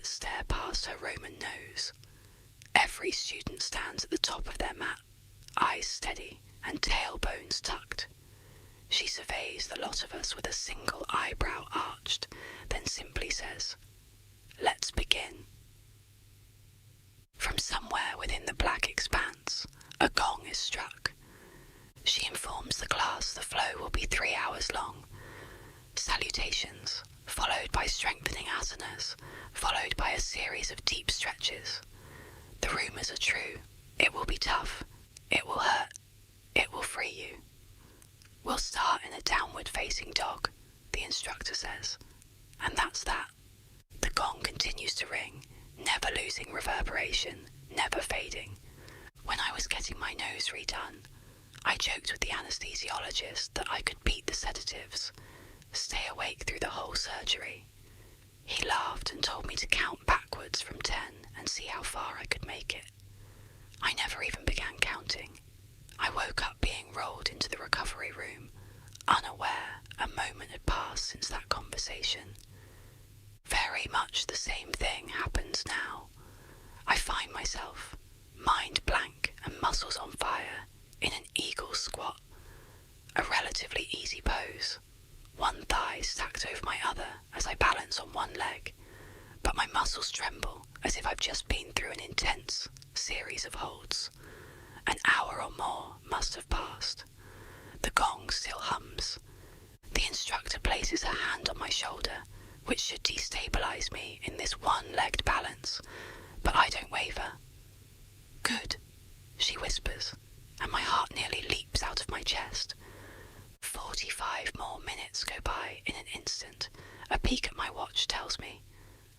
eyelids stare past her Roman nose. Every student stands at the top of their mat, eyes steady and tailbones tucked. She surveys the lot of us with a single eyebrow arched, then simply says, "Let's begin." From somewhere within the black expanse, a gong is struck. She informs the class the flow will be 3 hours long. Salutations, followed by strengthening asanas, followed by a series of deep stretches. The rumours are true. It will be tough. It will hurt. It will free you. We'll start in a downward-facing dog, the instructor says. And that's that. The gong continues to ring, never losing reverberation, never fading. When I was getting my nose redone, I joked with the anesthesiologist that I could beat the sedatives, stay awake through the whole surgery. He laughed and told me to count backwards from 10 and see how far I could make it. I never even began counting. I woke up being rolled into the recovery room, unaware a moment had passed since that conversation. Very much the same thing happens now. I find myself, mind blank and muscles on fire, in an eagle squat, a relatively easy pose, one thigh stacked over my other as I balance on one leg, but my muscles tremble as if I've just been through an intense series of holds. An hour or more must have passed. The gong still hums. The instructor places her hand on my shoulder, which should destabilize me in this one-legged balance, but I don't waver. "Good," she whispers, and my heart nearly leaps out of my chest. 45 more minutes go by in an instant. A peek at my watch tells me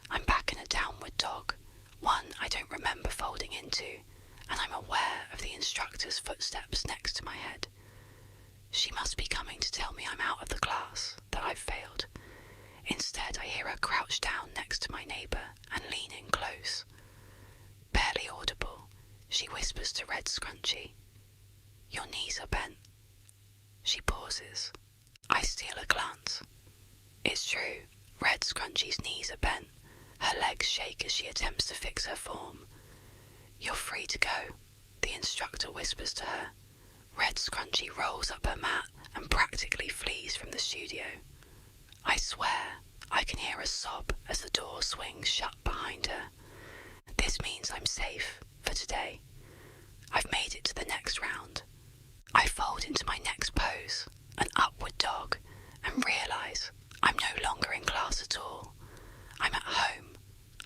I'm back in a downward dog, one I don't remember folding into, and I'm aware of the instructor's footsteps next to my head. She must be coming to tell me I'm out of the class, that I've failed. Instead, I hear her crouch down next to my neighbour and lean in close. Barely audible, she whispers to Red Scrunchy, "Your knees are bent." She pauses. I steal a glance. It's true, Red Scrunchy's knees are bent. Her legs shake as she attempts to fix her form. "You're free to go," the instructor whispers to her. Red Scrunchy rolls up her mat and practically flees from the studio. I swear I can hear a sob as the door swings shut behind her. This means I'm safe for today. I've made it to the next round. I fold into my next pose, an upward dog, and realise I'm no longer in class at all. I'm at home,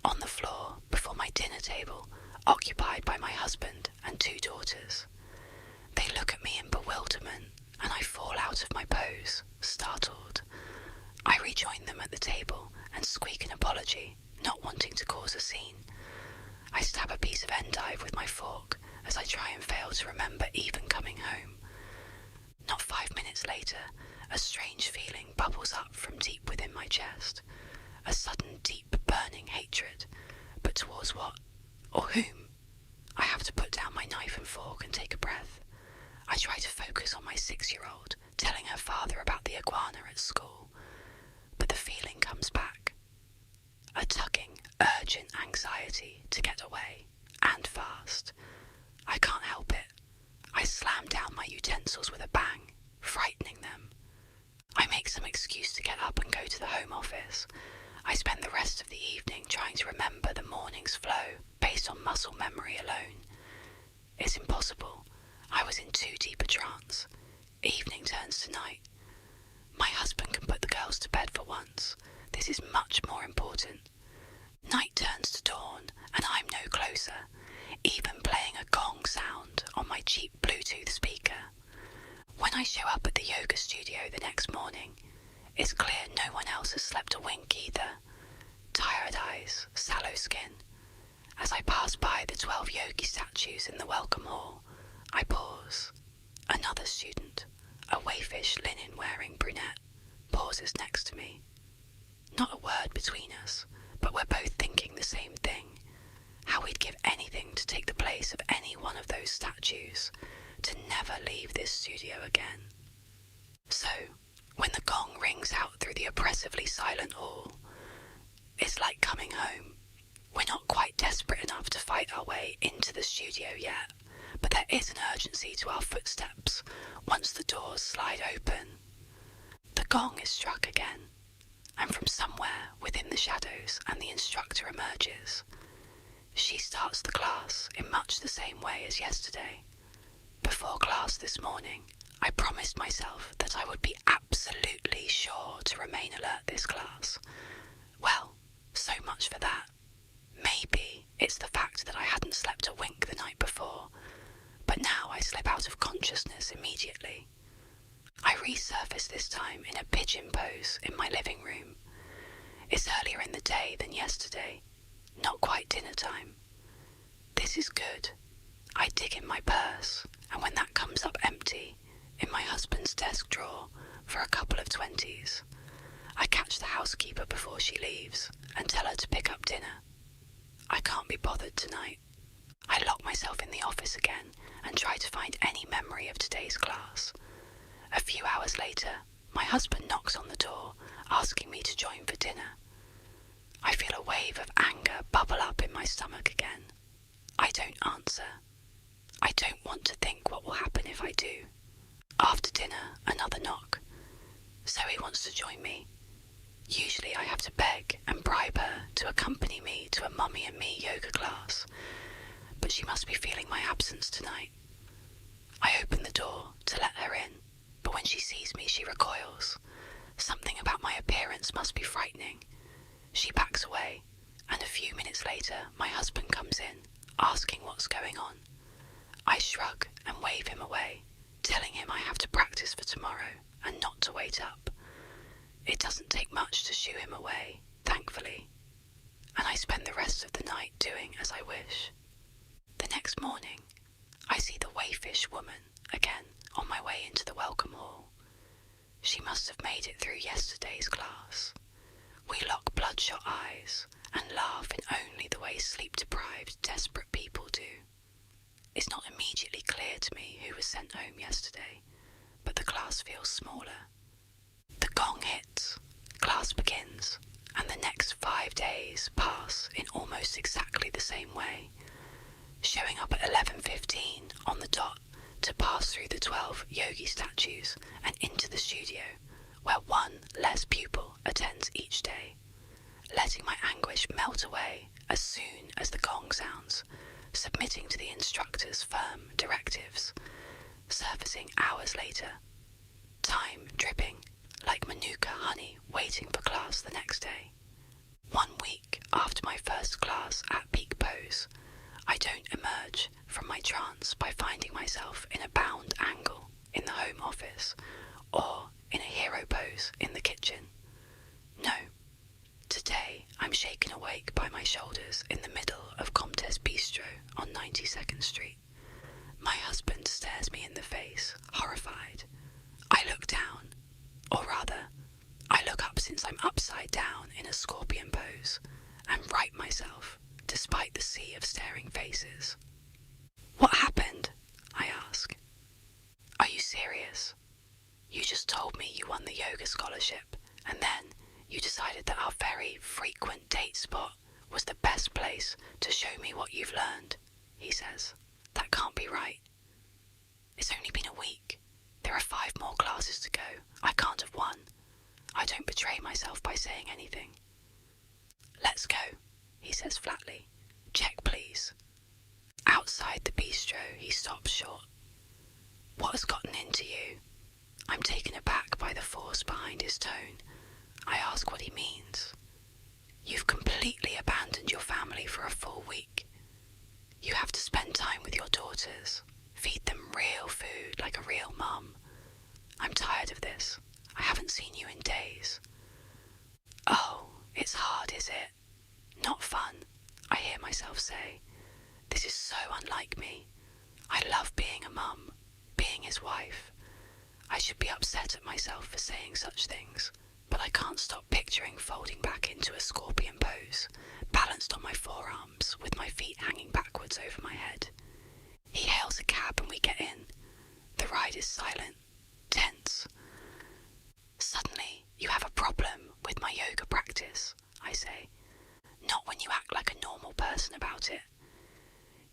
on the floor before my dinner table, occupied by my husband and 2 daughters. They look at me in bewilderment, and I fall out of my pose, startled. I rejoin them at the table and squeak an apology, not wanting to cause a scene. I stab a piece of endive with my fork as I try and fail to remember even coming home. Not 5 minutes later, a strange feeling bubbles up from deep within my chest. A sudden, deep, burning hatred. But towards what? Or whom? I have to put down my knife and fork and take a breath. I try to focus on my 6-year-old, telling her father about the iguana at school. But the feeling comes back. A tugging, urgent anxiety to get away, and fast. I can't help it. I slam down my utensils with a bang, frightening them. I make some excuse to get up and go to the Home Office. I spend the rest of the evening trying to remember the morning's flow based on muscle memory alone. It's impossible. I was in too deep a trance. Evening turns to night. My husband can put the girls to bed for once. This is much more important. Night turns to dawn, and I'm no closer, even playing a gong sound on my cheap Bluetooth speaker. When I show up at the yoga studio the next morning, it's clear no one else has slept a wink either. Tired eyes, sallow skin. As I pass by the 12 yogi statues in the welcome hall, I pause. Another student, a waifish linen-wearing brunette, pauses next to me. Not a word between us, but we're both thinking the same thing. How we'd give anything to take the place of any one of those statues, to never leave this studio again. So, when the gong rings out through the oppressively silent hall, it's like coming home. We're not quite desperate enough to fight our way into the studio yet, but there is an urgency to our footsteps once the doors slide open. The gong is struck again, and from somewhere within the shadows the instructor emerges. She starts the class in much the same way as yesterday. Before class this morning, I promised myself that I would be absolutely sure to remain alert this class. Well, so much for that. Maybe it's the fact that I hadn't slept a wink the night before, but now I slip out of consciousness immediately. I resurface this time in a pigeon pose in my living room. It's earlier in the day than yesterday, not quite dinner time. This is good. I dig in my purse, and when that comes up empty, in my husband's desk drawer for a couple of 20s, I catch the housekeeper before she leaves and tell her to pick up dinner. I can't be bothered tonight. I lock myself in the office again and try to find any memory of today's class. A few hours later, my husband knocks on the door, asking me to join for dinner. I feel a wave of anger bubble up in my stomach again. I don't answer. I don't want to think what will happen if I do. After dinner, another knock. Zoe wants to join me. Usually I have to beg and bribe her to accompany me to a Mummy and Me yoga class, but she must be feeling my absence tonight. I open the door to let her in, but when she sees me, she recoils. Something about my appearance must be frightening. She backs away, and a few minutes later, my husband comes in, asking what's going on. I shrug and wave him away, telling him I have to practice for tomorrow and not to wait up. It doesn't take much to shoo him away, thankfully, and I spend the rest of the night doing as I wish. The next morning, I see the wayfish woman again on my way into the welcome hall. She must have made it through yesterday's class. We lock bloodshot eyes and laugh in only the way sleep-deprived, desperate people do. It's not immediately clear to me who was sent home yesterday, but the class feels smaller. The gong hits, class begins, and the next 5 days pass in almost exactly the same way, showing up at 11:15 on the dot to pass through the 12 yogi statues and into the studio, where one less pupil attends each day, letting my anguish melt away as soon as the gong sounds, submitting to the instructor's firm directives, surfacing hours later, time dripping like manuka honey waiting for class the next day. 1 week after my first class at peak pose, I don't emerge from my trance by finding myself in a bound angle in the home office or in a hero pose in the kitchen. No, today I'm shaken awake by my shoulders in the middle of Comtesse Bistro on 92nd Street. My husband stares me in the face, horrified. I look down, or rather, I look up since I'm upside down in a scorpion pose, and right myself, despite the sea of staring faces. What happened? I ask. Are you serious? You just told me you won the yoga scholarship, and then you decided that our very frequent date spot was the best place to show me what you've learned, he says. That can't be right. It's only been a week. There are 5 more classes to go. I can't have won. I don't betray myself by saying anything. Let's go, he says flatly. Check, please. Outside the bistro, he stops short. What has gotten into you? I'm taken aback by the force behind his tone. I ask what he means. You've completely abandoned your family for a full week. You have to spend time with your daughters, feed them real food like a real mum. I'm tired of this. I haven't seen you in days. Oh, it's hard, is it? Not fun, I hear myself say. This is so unlike me. I love being a mum, being his wife. I should be upset at myself for saying such things, but I can't stop picturing folding back into a scorpion pose, balanced on my forearms with my feet hanging backwards over my head. He hails a cab and we get in. The ride is silent, tense. Suddenly, you have a problem with my yoga practice, I say. Not when you act like a normal person about it.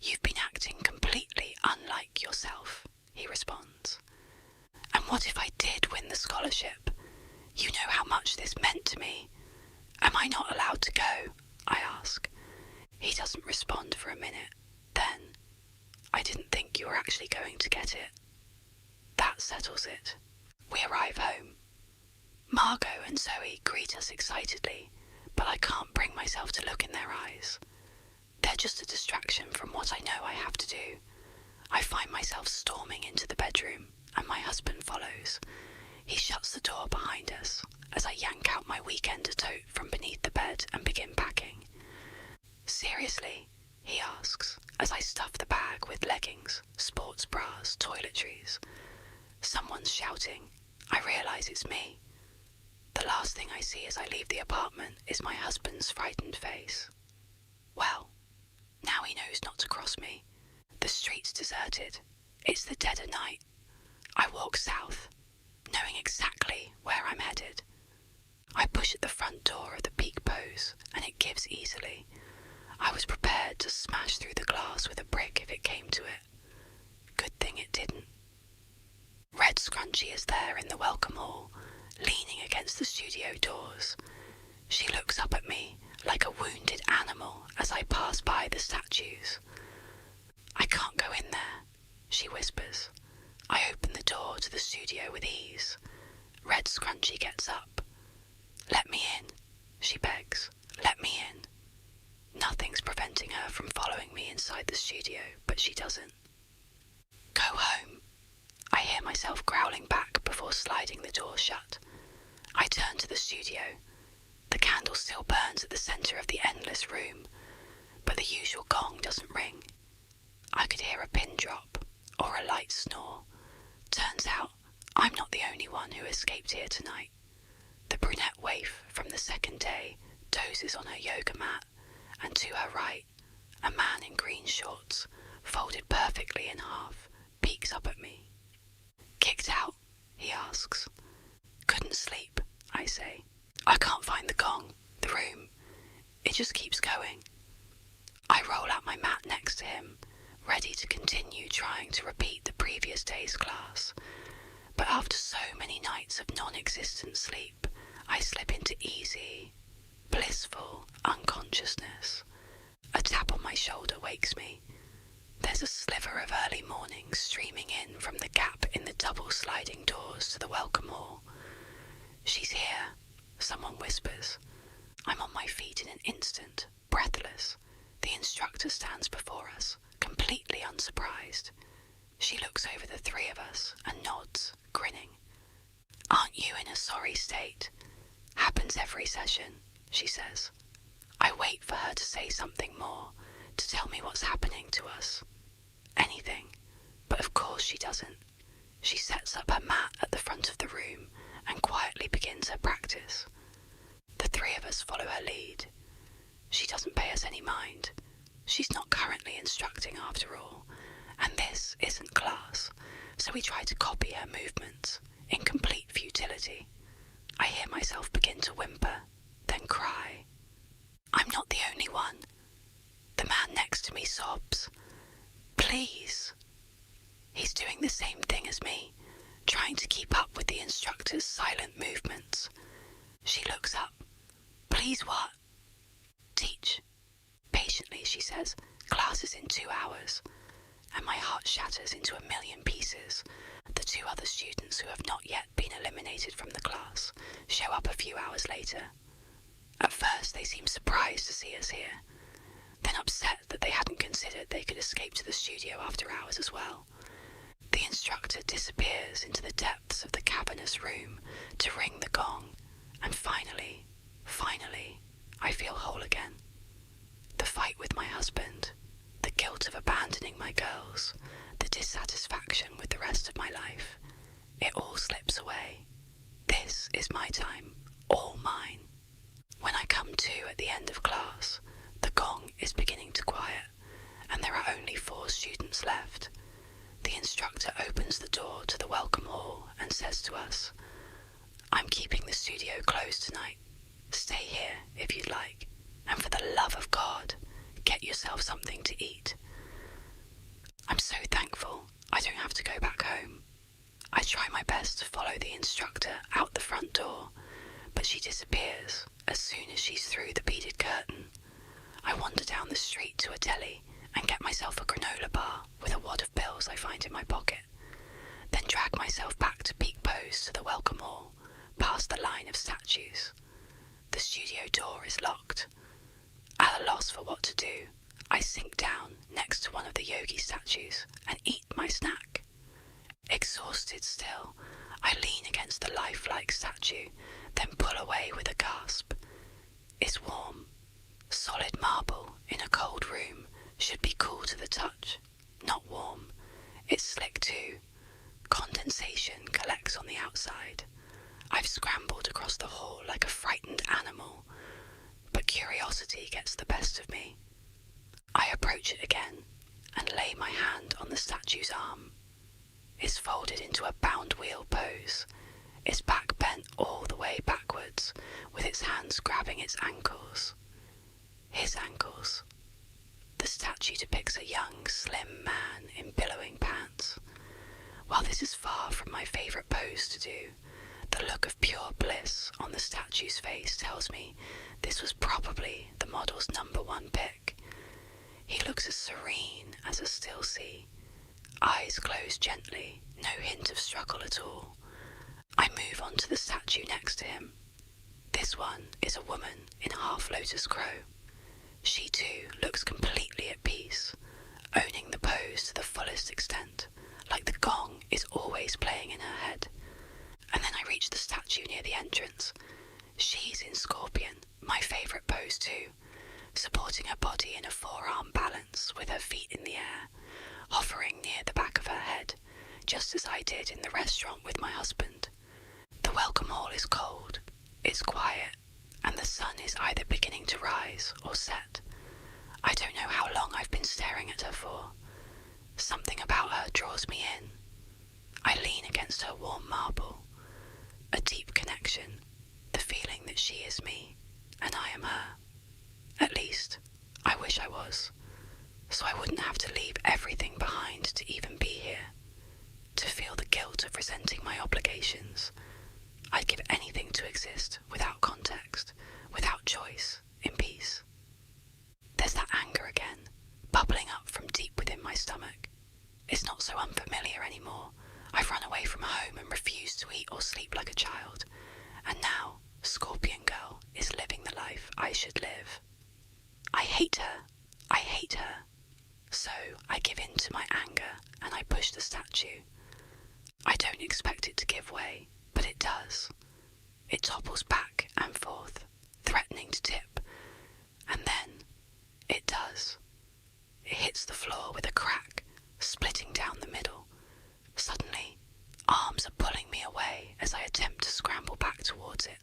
You've been acting completely unlike yourself, he responds. And what if I did win the scholarship? You know how much this meant to me. Am I not allowed to go? I ask. He doesn't respond for a minute. Then, I didn't think you were actually going to get it. That settles it. We arrive home. Margot and Zoe greet us excitedly, but I can't bring myself to look in their eyes. They're just a distraction from what I know I have to do. I find myself storming into the bedroom, and my husband follows. He shuts the door behind us as I yank out my weekender tote from beneath the bed and begin packing. Seriously? He asks as I stuff the bag with leggings, sports bras, toiletries. Someone's shouting. I realise it's me. The last thing I see as I leave the apartment is my husband's frightened face. Well, now he knows not to cross me. The street's deserted. It's the dead of night. I walk south, knowing exactly where I'm headed. I push at the front door of the Peak Pose, and it gives easily. I was prepared to smash through the glass with a brick if it came to it. Good thing it didn't. Red Scrunchy is there in the welcome hall, leaning against the studio doors. She looks up at me like a wounded animal as I pass by the statues. I can't go in there, she whispers. I open the door to the studio with ease. Red Scrunchy gets up. Let me in, she begs. Let me in. Nothing's preventing her from following me inside the studio, but she doesn't. Go home. I hear myself growling back before sliding the door shut. I turn to the studio. The candle still burns at the centre of the endless room, but the usual gong doesn't ring. I could hear a pin drop, or a light snore. Turns out, I'm not the only one who escaped here tonight. The brunette waif from the second day dozes on her yoga mat, and to her right, a man in green shorts, folded perfectly in half, peeks up at me. Kicked out? He asks. Couldn't sleep, I say. I can't find the gong, the room. It just keeps going. I roll out my mat next to him, ready to continue trying to repeat the previous day's class. But after so many nights of non-existent sleep, I slip into easy, blissful unconsciousness. A tap on my shoulder wakes me. There's a sliver of early morning streaming in from the gap in the double sliding doors to the welcome hall. She's here, someone whispers. I'm on my feet in an instant, breathless. The instructor stands before us, completely unsurprised. She looks over the three of us and nods, grinning. Aren't you in a sorry state? Happens every session, she says. I wait for her to say something more, to tell me what's happening to us. Anything. But of course she doesn't. She sets up her mat at the front of the room and quietly begins her practice. The three of us follow her lead. She doesn't pay us any mind. She's not currently instructing after all, and this isn't class, so we try to copy her movements in complete futility. I hear myself begin to whimper, then cry. I'm not the only one. The man next to me sobs. Please. He's doing the same thing as me, trying to keep up with the instructor's silent movements. She looks up. Please what? Teach. Patiently, she says. Class is in 2 hours. And my heart shatters into a million pieces. The two other students who have not yet been eliminated from the class show up a few hours later. At first they seem surprised to see us here, then upset that they hadn't considered they could escape to the studio after hours as well. The instructor disappears into the depths of the cavernous room to ring the gong, and finally, I feel whole again. The fight with my husband, the guilt of abandoning my girls, the dissatisfaction with the rest of my life, it all slips away. This is my time, all mine. When I come to at the end of class, the gong is beginning to quiet, and there are only 4 students left. The instructor opens the door to the welcome hall and says to us, I'm keeping the studio closed tonight. Stay here if you'd like, and for the love of God, get yourself something to eat. I'm so thankful I don't have to go back home. I try my best to follow the instructor out the front door, but she disappears as soon as she's through the beaded curtain. I wander down the street to a deli and get myself a granola bar with a wad of bills I find in my pocket, then drag myself back to peak pose to the welcome hall, past the line of statues. The studio door is locked. At a loss for what to do, I sink down next to one of the yogi statues and eat my snack. Exhausted still, I lean against the lifelike statue, then pull away with a gasp. It's warm. Solid marble in a cold room should be cool to the touch, not warm. It's slick too. Condensation collects on the outside. I've scrambled across the hall like a frightened animal, but curiosity gets the best of me. I approach it again and lay my hand on the statue's arm. It's folded into a bound wheel pose, its back bent all the way backwards, with its hands grabbing its ankles. His ankles. The statue depicts a young, slim man in billowing pants. While this is far from my favourite pose to do, the look of pure bliss on the statue's face tells me this was probably the model's #1 pick. He looks as serene as a still sea, eyes closed gently, no hint of struggle at all. I move on to the statue next to him. This one is a woman in half lotus crow. She too looks completely at peace, owning the pose to the fullest extent, like the gong is always playing in her head. And then I reach the statue near the entrance. She's in scorpion, my favourite pose too, supporting her body in a forearm balance with her feet in the air, hovering near the back of her head, just as I did in the restaurant with my husband. The welcome hall is cold, it's quiet, and the sun is either beginning to rise or set. I don't know how long I've been staring at her for. Something about her draws me in. I lean against her warm marble. A deep connection, the feeling that she is me, and I am her. At least, I wish I was, so I wouldn't have to leave everything behind to even be here, to feel the guilt of resenting my obligations. I'd give anything to exist without context, without choice, in peace. There's that anger again, bubbling up from deep within my stomach. It's not so unfamiliar anymore. I've run away from home and refused to eat or sleep like a child, and now Scorpion Girl is living the life I should live. I hate her. I hate her. So I give in to my anger and I push the statue. I don't expect it to give way, but it does. It topples back and forth, threatening to tip, and then it does. It hits the floor with a crack, splitting down the middle. Suddenly, arms are pulling me away as I attempt to scramble back towards it.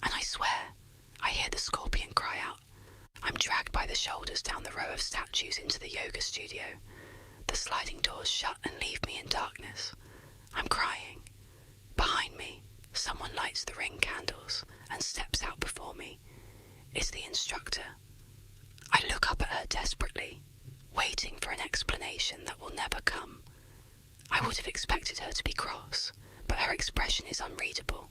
And I swear, I hear the scorpion cry out. I'm dragged by the shoulders down the row of statues into the yoga studio. The sliding doors shut and leave me in darkness. I'm crying. Behind me, someone lights the ring candles and steps out before me. It's the instructor. I look up at her desperately, waiting for an explanation that will never come. I would have expected her to be cross, but her expression is unreadable.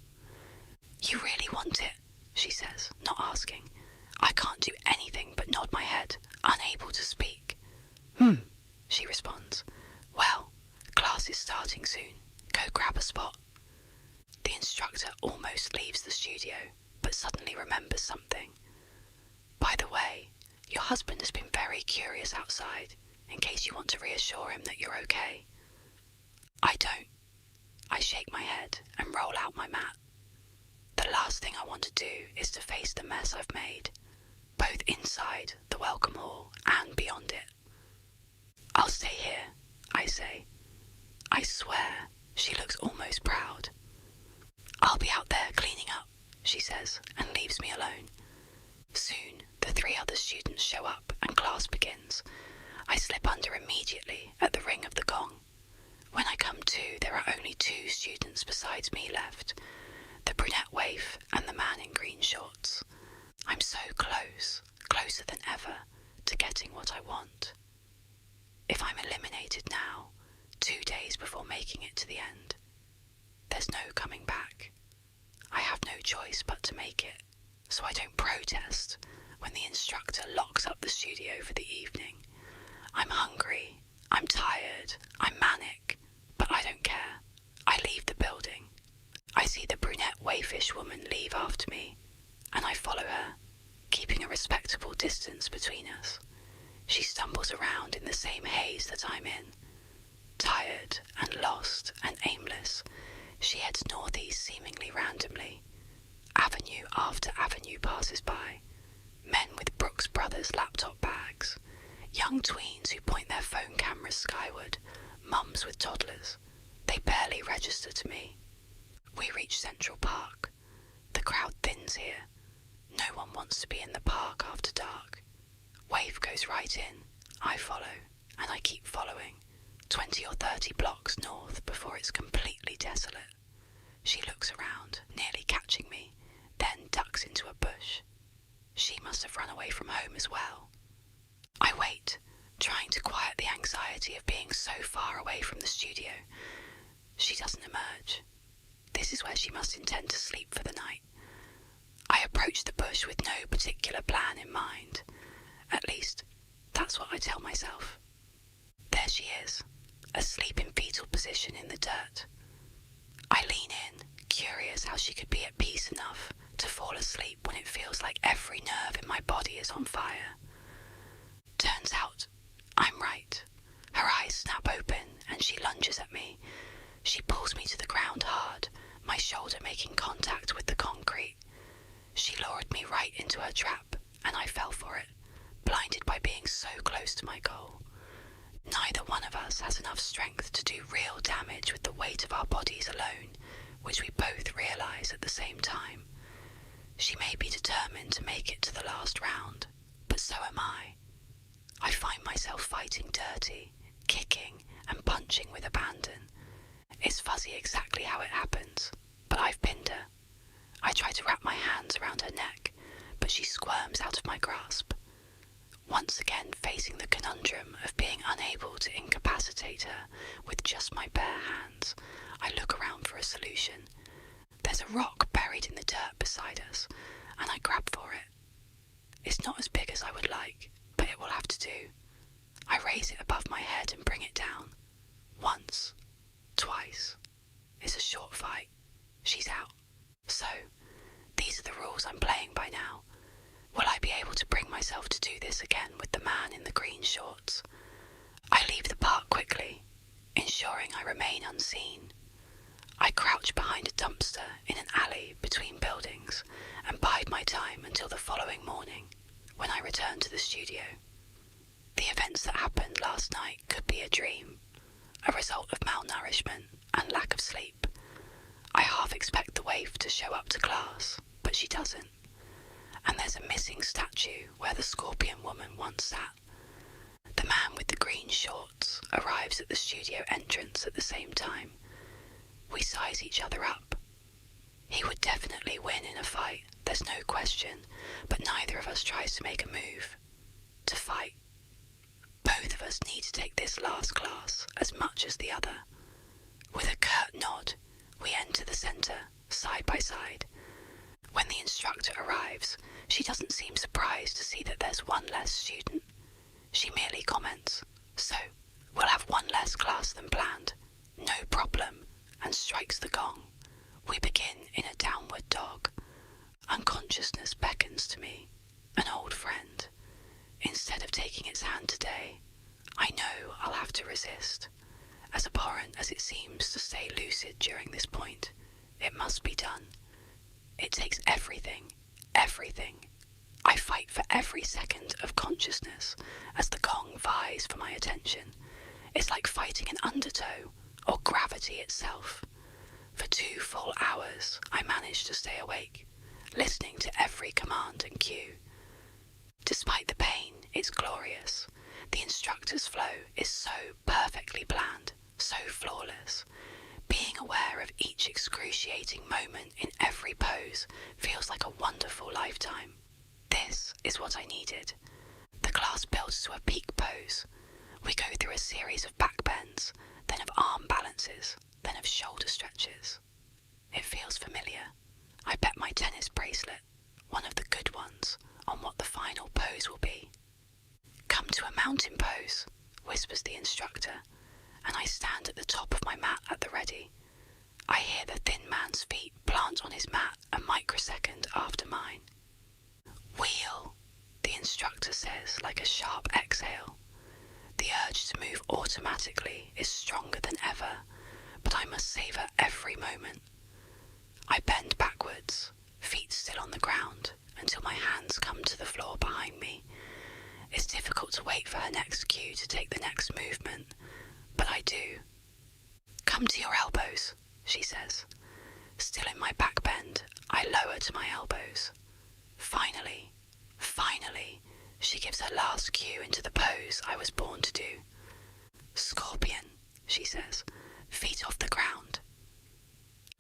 You really want it, she says, not asking. I can't do anything but nod my head, unable to speak. She responds. Well, class is starting soon. Go grab a spot. The instructor almost leaves the studio, but suddenly remembers something. By the way, your husband has been very curious outside, in case you want to reassure him that you're okay. I don't. I shake my head and roll out my mat. The last thing I want to do is to face the mess I've made, both inside the welcome hall and beyond it. I'll stay here, I say. I swear, she looks almost proud. I'll be out there cleaning up, she says, and leaves me alone. Soon, the 3 other students show up and class begins. I slip under immediately at the ring of the gong. When I come to, there are only 2 students besides me left, the brunette waif and the man in green shorts. I'm so close, closer than ever to getting what I want. If I'm eliminated now, 2 days before making it to the end, there's no coming back. I have no choice but to make it, so I don't protest when the instructor locks up the studio for the evening. I'm hungry, I'm tired, I'm manic, but I don't care. I leave the building. I see the brunette wayfish woman leave after me, and I follow her, keeping a respectable distance between us. She stumbles around in the same haze that I'm in. Tired and lost and aimless, she heads northeast seemingly randomly. Avenue after avenue passes by. Men with Brooks Brothers laptop bags. Young tweens who point their phone cameras skyward. Mums with toddlers. They barely register to me. We reach Central Park. The crowd thins here. No one wants to be in the park after dark. Wave goes right in. I follow, and I keep following. 20 or 30 blocks north before it's completely desolate. She looks around, nearly catching me, then ducks into a bush. She must have run away from home as well. I wait, trying to quiet the anxiety of being so far away from the studio. She doesn't emerge. This is where she must intend to sleep for the night. I approach the bush with no particular plan in mind. At least, that's what I tell myself. There she is, asleep in fetal position in the dirt. I lean in, curious how she could be at peace enough to fall asleep when it feels like every nerve in my body is on fire. Turns out, I'm right. Her eyes snap open and she lunges at me. She pulls me to the ground hard, my shoulder making contact with the concrete. She lured me right into her trap, and I fell for it, blinded by being so close to my goal. Neither one of us has enough strength to do real damage with the weight of our bodies alone, which we both realise at the same time. She may be determined to make it to the last round, but so am I. I find myself fighting dirty, kicking and punching with abandon. It's fuzzy exactly how it happens, but I've pinned her. I try to wrap my hands around her neck, but she squirms out of my grasp. Once again facing the conundrum of being unable to incapacitate her with just my bare hands, I look around for a solution. There's a rock buried in the dirt beside us, and I grab for it. It's not as big as I would like, but it will have to do. I raise it above my head and bring it down. Once, twice. It's a short fight. She's out. So, these are the rules I'm playing by now. Will I be able to bring myself to do this again with the man in the green shorts? I leave the park quickly, ensuring I remain unseen. I crouch behind a dumpster in an alley between buildings and bide my time until the following morning, when I return to the studio. The events that happened last night could be a dream, a result of malnourishment and lack of sleep. I half expect the waif to show up to class, but she doesn't. And there's a missing statue where the scorpion woman once sat. The man with the green shorts arrives at the studio entrance at the same time. We size each other up. He would definitely win in a fight, there's no question, but neither of us tries to make a move. To fight. Both of us need to take this last class as much as the other. With a curt nod, we enter the centre, side by side. When the instructor arrives, she doesn't seem surprised to see that there's one less student. She merely comments, "So, we'll have one less class than planned. No problem," and strikes the gong. We begin in a downward dog. Unconsciousness beckons to me, an old friend. Instead of taking its hand today, I know I'll have to resist. As abhorrent as it seems to stay lucid during this point, it must be done. It takes everything. I fight for every second of consciousness as the gong vies for my attention. It's like fighting an undertow or gravity itself. For 2 full hours, I managed to stay awake, listening to every command and cue. Despite the pain, it's glorious. The instructor's flow is so perfectly planned, so flawless. Being aware of each excruciating moment in every pose feels like a wonderful lifetime. This is what I needed. The class builds to a peak pose. We go through a series of back bends, then of arm balances, then of shoulder stretches. It feels familiar. I bet my tennis bracelet, one of the good ones, on what the final pose will be. Come to a mountain pose, whispers the instructor, and I stand at the top of my mat at the ready. I hear the thin man's feet plant on his mat a microsecond after mine. Wheel, the instructor says like a sharp exhale. The urge to move automatically is stronger than ever, but I must savour every moment. I bend backwards, feet still on the ground, until my hands come to the floor behind me. It's difficult to wait for her next cue to take the next movement, but I do. Come to your elbows, she says. Still in my back bend, I lower to my elbows. Finally, she gives her last cue into the pose I was born to do. Scorpion, she says, feet off the ground.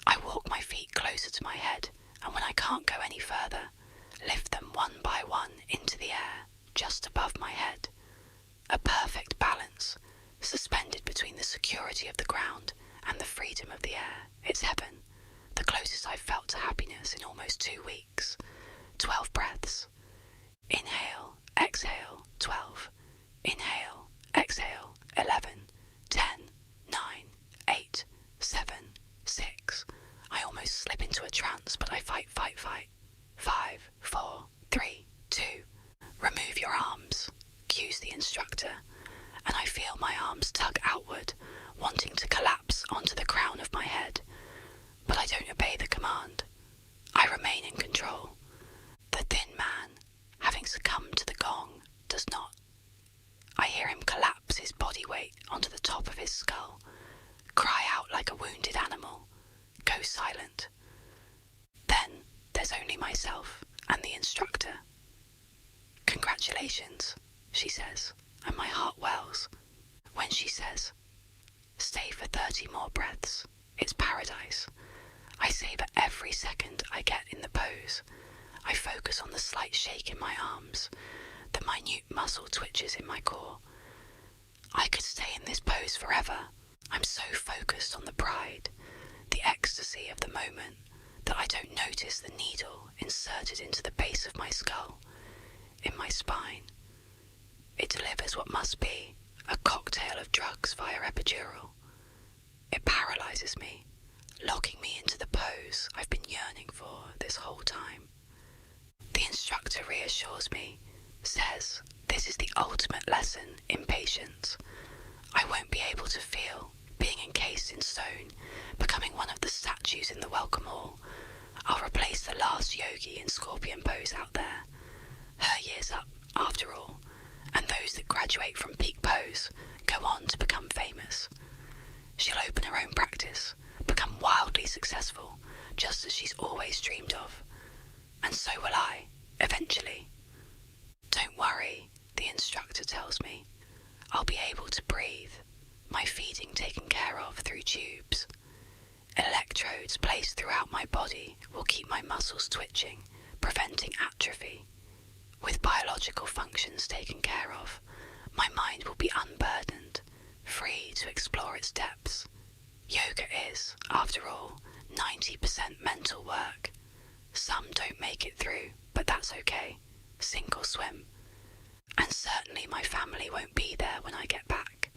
I walk my feet closer to my head, and when I can't go any further, lift them one by one into the air, just above my head. A perfect balance, suspended between the security of the ground and the freedom of the air. It's heaven, the closest I've felt to happiness in almost 2 weeks. 12 breaths. Inhale, exhale, 12. Inhale, exhale, 11, 10, 9, 8, 7, 6. I almost slip into a trance, but I fight. 5, 4, 3, 2. Remove your arms, cues the instructor, and I feel my arms tug outward, wanting to collapse onto the crown of my head. But I don't obey the command. I remain in control. The thin man, having succumbed to the gong, does not. I hear him collapse his body weight onto the top of his skull, cry out like a wounded animal, go silent. Then there's only myself and the instructor. Congratulations, she says, and my heart wells. When she says, stay for 30 more breaths, it's paradise. I savour every second I get in the pose. I focus on the slight shake in my arms, the minute muscle twitches in my core. I could stay in this pose forever. I'm so focused on the pride, the ecstasy of the moment, that I don't notice the needle inserted into the base of my skull, in my spine. It delivers what must be a cocktail of drugs via epidural. It paralyses me, locking me into the pose I've been yearning for this whole time. The instructor reassures me, says this is the ultimate lesson in patience. I won't be able to feel, being encased in stone, becoming one of the statues in the welcome hall. I'll replace the last yogi in scorpion pose out there. Her year's up, after all, and those that graduate from peak pose go on to become famous. She'll open her own practice, become wildly successful, just as she's always dreamed of. And so will I, eventually. Don't worry, the instructor tells me. I'll be able to breathe, my feeding taken care of through tubes. Electrodes placed throughout my body will keep my muscles twitching, preventing atrophy. With biological functions taken care of, my mind will be unburdened, free to explore its depths. Yoga is, after all, 90% mental work. Some don't make it through, but that's okay. Sink or swim. And certainly my family won't be there when I get back.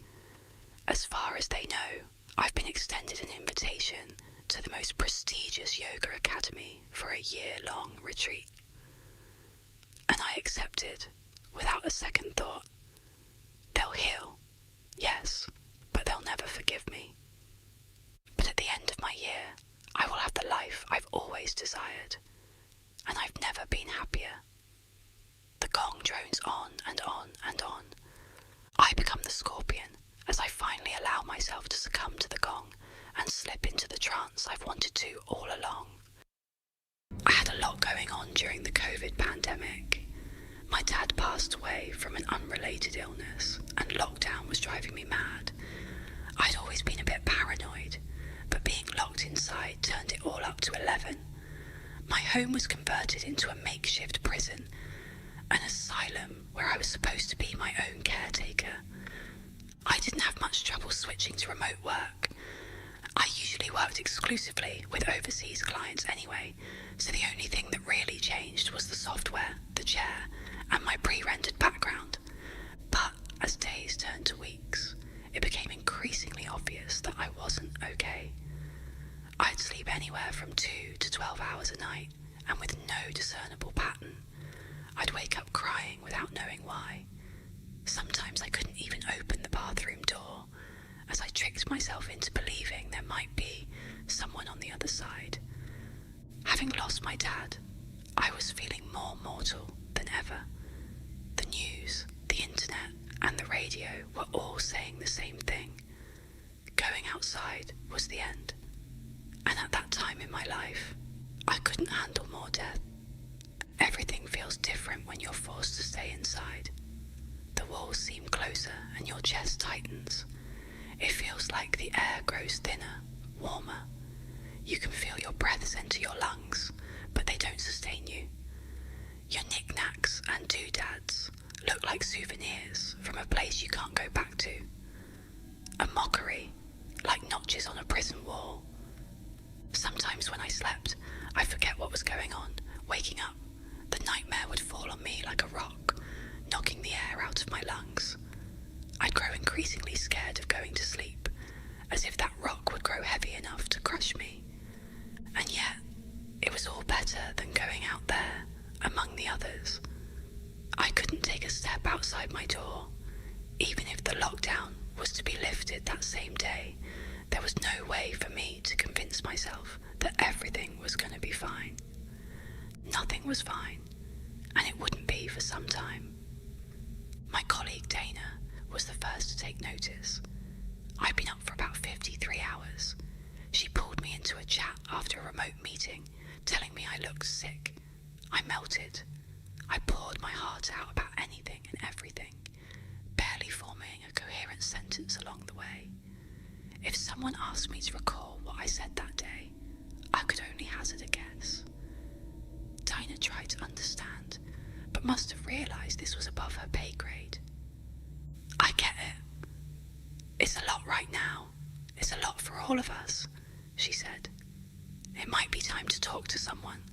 As far as they know, I've been extended an invitation to the most prestigious yoga academy for a year-long retreat. And I accepted, without a second thought. They'll heal, yes, but they'll never forgive me. But at the end of my year, I will have the life I've always desired, and I've never been happier. The gong drones on and on and on. I become the scorpion as I finally allow myself to succumb to the gong and slip into the trance I've wanted to all along. I had a lot going on during the COVID pandemic. My dad passed away from an unrelated illness, and lockdown was driving me mad. I'd always been a bit paranoid, but being locked inside turned it all up to 11. My home was converted into a makeshift prison, an asylum where I was supposed to be my own caretaker. I didn't have much trouble switching to remote work. I usually worked exclusively with overseas clients anyway, so the only thing that really changed was the software, the chair, and my pre-rendered background. But as days turned to weeks, it became increasingly obvious that I wasn't okay. I'd sleep anywhere from 2 to 12 hours a night, and with no discernible pattern. I'd wake up crying without knowing why. Sometimes I couldn't even open the bathroom door, as I tricked myself into believing there might be someone on the other side. Having lost my dad, I was feeling more mortal than ever. The news, the internet, and the radio were all saying the same thing. Going outside was the end. And at that time in my life, I couldn't handle more death. Everything feels different when you're forced to stay inside. The walls seem closer and your chest tightens. It feels like the air grows thinner, warmer. You can feel your breaths enter your lungs, but they don't sustain you. Your knickknacks and doodads look like souvenirs from a place you can't go back to. A mockery, like notches on a prison wall. Sometimes when I slept, I'd forget what was going on. Waking up, the nightmare would fall on me like a rock, knocking the air out of my lungs. I'd grow increasingly scared of going to sleep, as if that rock would grow heavy enough to crush me. And yet, it was all better than going out there, among the others. I couldn't take a step outside my door. Even if the lockdown was to be lifted that same day, there was no way for me to convince myself that everything was going to be fine. Nothing was fine, and it wouldn't be for some time. My colleague Dana was the first to take notice. I'd been up for about 53 hours. She pulled me into a chat after a remote meeting, telling me I looked sick. I melted. I poured my heart out about anything and everything, barely forming a coherent sentence along the way. If someone asked me to recall what I said that day, I could only hazard a guess. Dinah tried to understand, but must have realised this was above her pay grade. I get it. It's a lot right now. It's a lot for all of us, she said. It might be time to talk to someone.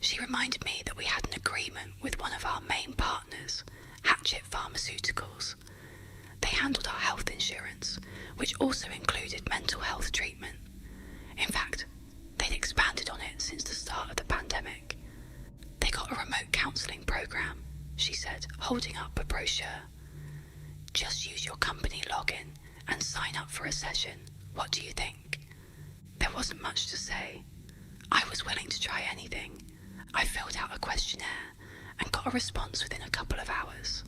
She reminded me that we had an agreement with one of our main partners, Hatchet Pharmaceuticals. They handled our health insurance, which also included mental health treatment. In fact, they'd expanded on it since the start of the pandemic. They got a remote counselling program, she said, holding up a brochure. Just use your company login and sign up for a session. What do you think? There wasn't much to say. I was willing to try anything. I filled out a questionnaire and got a response within a couple of hours.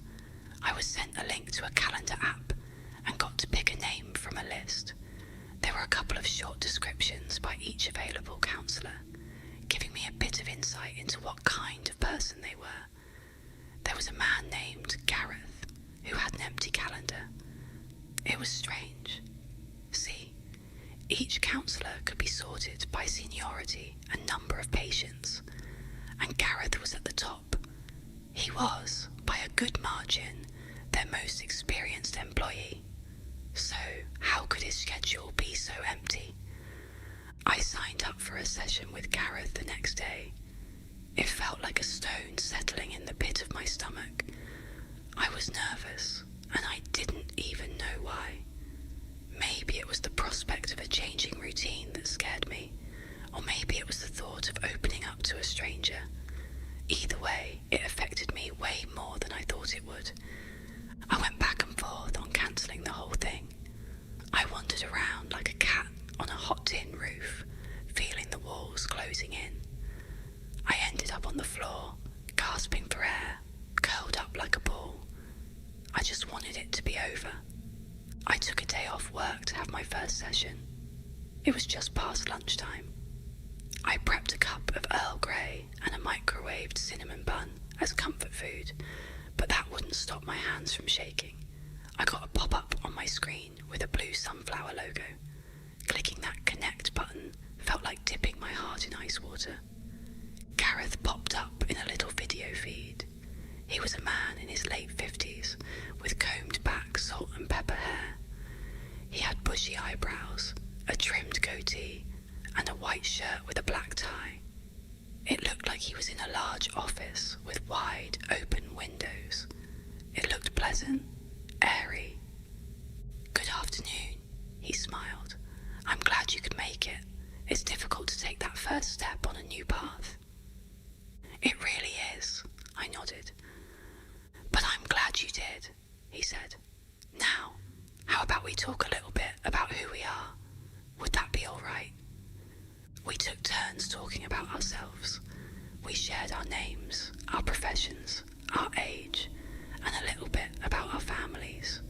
I was sent a link to a calendar app and got to pick a name from a list. There were a couple of short descriptions by each available counsellor, giving me a bit of insight into what kind of person they were. There was a man named Gareth who had an empty calendar. It was strange. See, each counsellor could be sorted by seniority and number of patients, and Gareth was at the top. He was, by a good margin, their most experienced employee. So how could his schedule be so empty? I signed up for a session with Gareth the next day. It felt like a stone settling in the pit of my stomach. I was nervous, and I didn't even know why. Maybe it was the prospect of a changing routine that scared me, or maybe it was the thought of opening up to a stranger. Either way, it affected me way more than I thought it would. I went back and forth on cancelling the whole thing. I wandered around like a cat on a hot tin roof, feeling the walls closing in. I ended up on the floor, gasping for air, curled up like a ball. I just wanted it to be over. I took a day off work to have my first session. It was just past lunchtime. I prepped a cup of Earl Grey and a microwaved cinnamon bun as comfort food, but that wouldn't stop my hands from shaking. I got a pop-up on my screen with a blue sunflower logo. Clicking that connect button felt like dipping my heart in ice water. Gareth popped up in a little video video feed. He was a man in his late 50s with combed back salt and pepper hair. He had bushy eyebrows, a trimmed goatee, and a white shirt with a black tie. It looked like he was in a large office with wide, open windows. It looked pleasant, airy. "Good afternoon," he smiled. "I'm glad you could make it. It's difficult to take that first step on a new path." "It really is," I nodded. "But I'm glad you did," he said. "Now, how about we talk a little bit about who we are? Would that be all right?" We took turns talking about ourselves. We shared our names, our professions, our age, and a little bit about our families.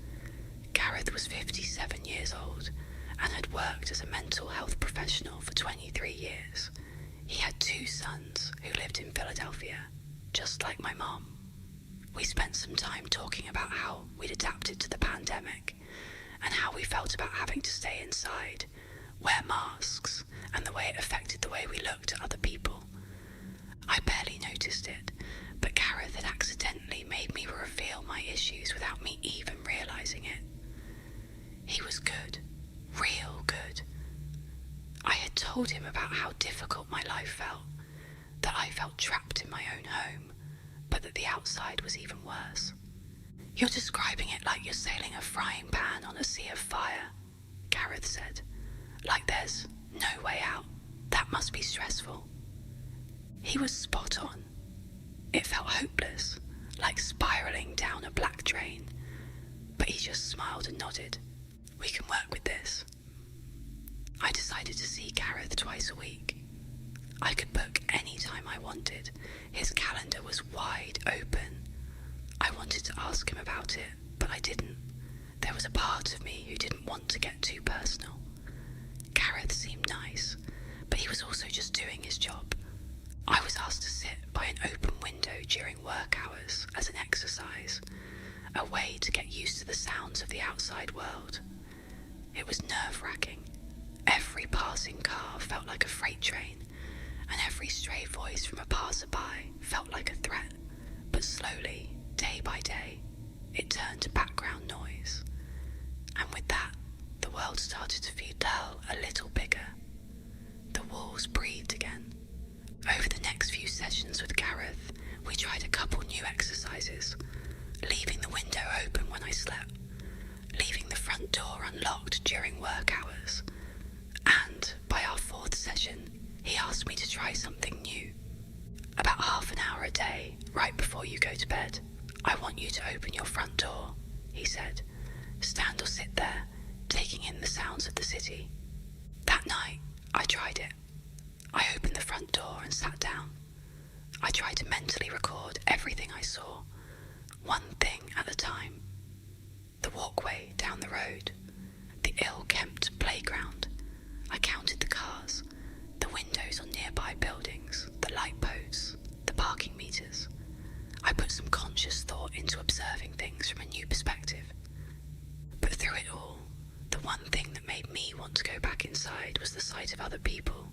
Gareth was 57 years old and had worked as a mental health professional for 23 years. He had 2 sons who lived in Philadelphia, just like my mom. We spent some time talking about how we'd adapted to the pandemic and how we felt about having to stay inside, wear masks, and the way it affected the way we looked at other people. I barely noticed it, but Gareth had accidentally made me reveal my issues without me even realising it. He was good, real good. I had told him about how difficult my life felt, that I felt trapped in my own home, but that the outside was even worse. "You're describing it like you're sailing a frying pan on a sea of fire," Gareth said. "Like there's no way out. That must be stressful." He was spot on. It felt hopeless, like spiralling down a black drain, but he just smiled and nodded. "We can work with this." I decided to see Gareth twice a week. I could book any time I wanted. His calendar was wide open. I wanted to ask him about it, but I didn't. There was a part of me who didn't want to get too personal. Gareth seemed nice, but he was also just doing his job. I was asked to sit by an open window during work hours as an exercise, a way to get used to the sounds of the outside world. It was nerve-wracking. Every passing car felt like a freight train, and every stray voice from a passerby felt like a threat. But slowly, day by day, it turned to background noise. And with that, the world started to feel a little bigger. The walls breathed again. Over the next few sessions with Gareth, we tried a couple new exercises, leaving the window open when I slept, leaving the front door unlocked during work hours, and by our 4th session, he asked me to try something new. "About half an hour a day, right before you go to bed, I want you to open your front door," he said. "Stand or sit there, taking in the sounds of the city." That night, I tried it. I opened the front door and sat down. I tried to mentally record everything I saw, one thing at a time. The walkway down the road, the ill-kept playground. I counted the cars, the windows on nearby buildings, the light posts, the parking meters. I put some conscious thought into observing things from a new perspective. But through it all, the one thing that made me want to go back inside was the sight of other people.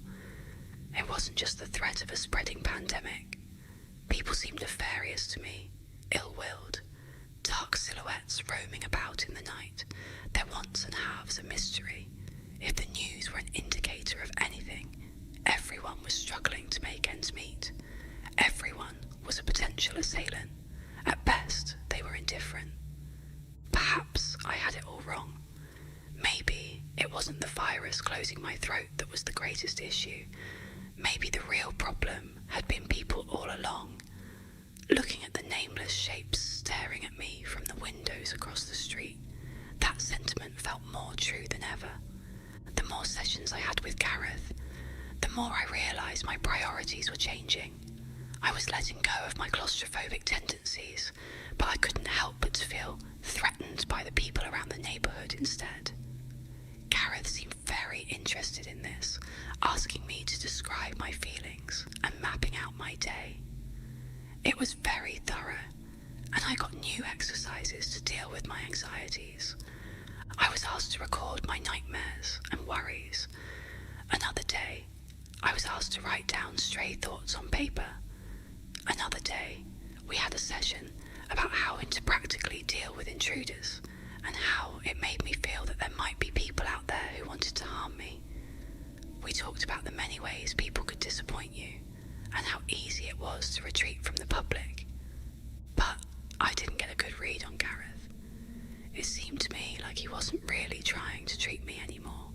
It wasn't just the threat of a spreading pandemic. People seemed nefarious to me, ill-willed, dark silhouettes roaming about in the night, their wants and halves a mystery. If the news were an indicator of anything, everyone was struggling to make ends meet. Everyone was a potential assailant. At best, they were indifferent. Perhaps I had it all wrong. Maybe it wasn't the virus closing my throat that was the greatest issue. Maybe the real problem had been people all along, looking at the nameless shapes staring at me from the windows across the street. That sentiment felt more true than ever. The more sessions I had with Gareth, the more I realised my priorities were changing. I was letting go of my claustrophobic tendencies, but I couldn't help but to feel threatened by the people around the neighbourhood instead. Gareth seemed very interested in this, asking me to describe my feelings and mapping out my day. It was very thorough, and I got new exercises to deal with my anxieties. I was asked to record my nightmares and worries. Another day, I was asked to write down stray thoughts on paper. Another day, we had a session about how to practically deal with intruders and how it made me feel that there might be people out there who wanted to harm me. We talked about the many ways people could disappoint you and how easy it was to retreat from the public. But I didn't get a good read on Gareth. It seemed to me like he wasn't really trying to treat me anymore.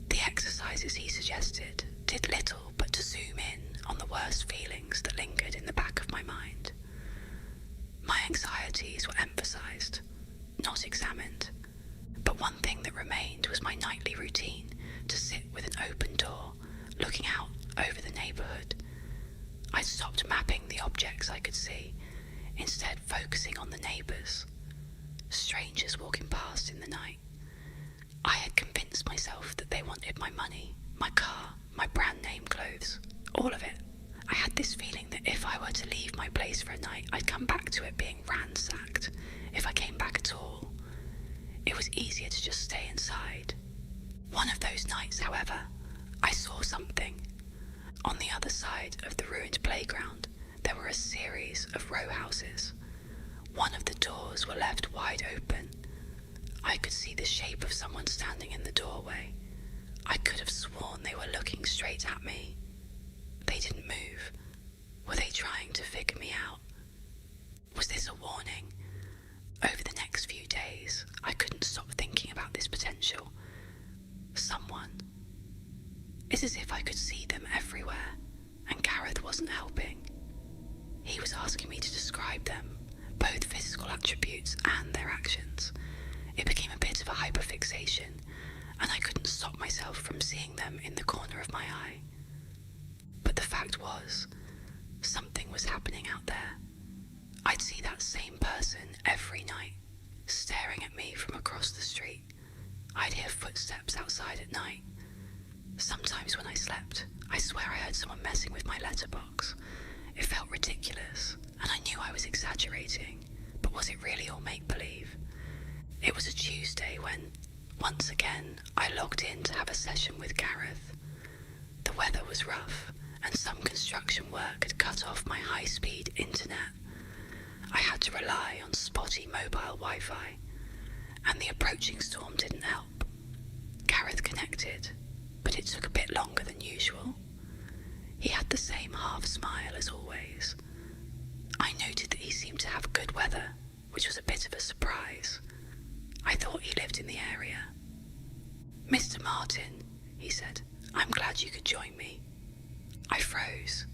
The exercises he suggested did little but to zoom in on the worst feelings that lingered in the back of my mind. My anxieties were emphasised, not examined, but one thing that remained was my nightly routine to sit with an open door, looking out over the neighbourhood. I'd stopped mapping the objects I could see, instead focusing on the neighbours. Strangers walking past in the night. I had convinced myself that they wanted my money, my car, my brand name clothes, all of it. I had this feeling that if I were to leave my place for a night, I'd come back to it being ransacked, if I came back at all. It was easier to just stay inside. One of those nights, however, I saw something. On the other side of the ruined playground, there were a series of row houses. One of the doors were left wide open. I could see the shape of someone standing in the doorway. I could have sworn they were looking straight at me. They didn't move. Were they trying to figure me out? Was this a warning? Over the next few days, I couldn't stop thinking about this potential. Someone. It's as if I could see them everywhere, and Gareth wasn't helping. He was asking me to describe them, both physical attributes and their actions. It became a bit of a hyperfixation, and I couldn't stop myself from seeing them in the corner of my eye. But the fact was, something was happening out there. I'd see that same person every night, staring at me from across the street. I'd hear footsteps outside at night. Sometimes when I slept, I swear I heard someone messing with my letterbox. It felt ridiculous, and I knew I was exaggerating, but was it really all make-believe? It was a Tuesday when, once again, I logged in to have a session with Gareth. The weather was rough, and some construction work had cut off my high-speed internet. I had to rely on spotty mobile Wi-Fi, and the approaching storm didn't help. Gareth connected, but it took a bit longer than usual. He had the same half smile as always. I noted that he seemed to have good weather, which was a bit of a surprise. I thought he lived in the area. "Mr. Martin," he said, "I'm glad you could join me." I froze.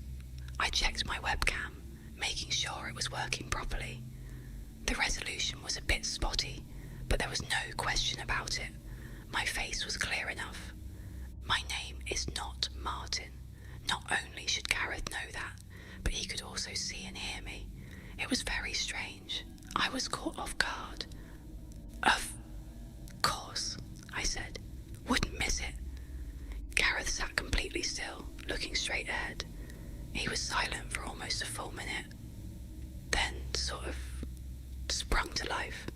I checked my webcam, making sure it was working properly. The resolution was a bit spotty, but there was no question about it. My face was clear enough. My name is not Martin. Not only should Gareth know that, but he could also see and hear me. It was very strange. I was caught off guard. "Of course," I said. "Wouldn't miss it." Gareth sat completely still, looking straight ahead. He was silent for almost a full minute, then sort of sprung to life.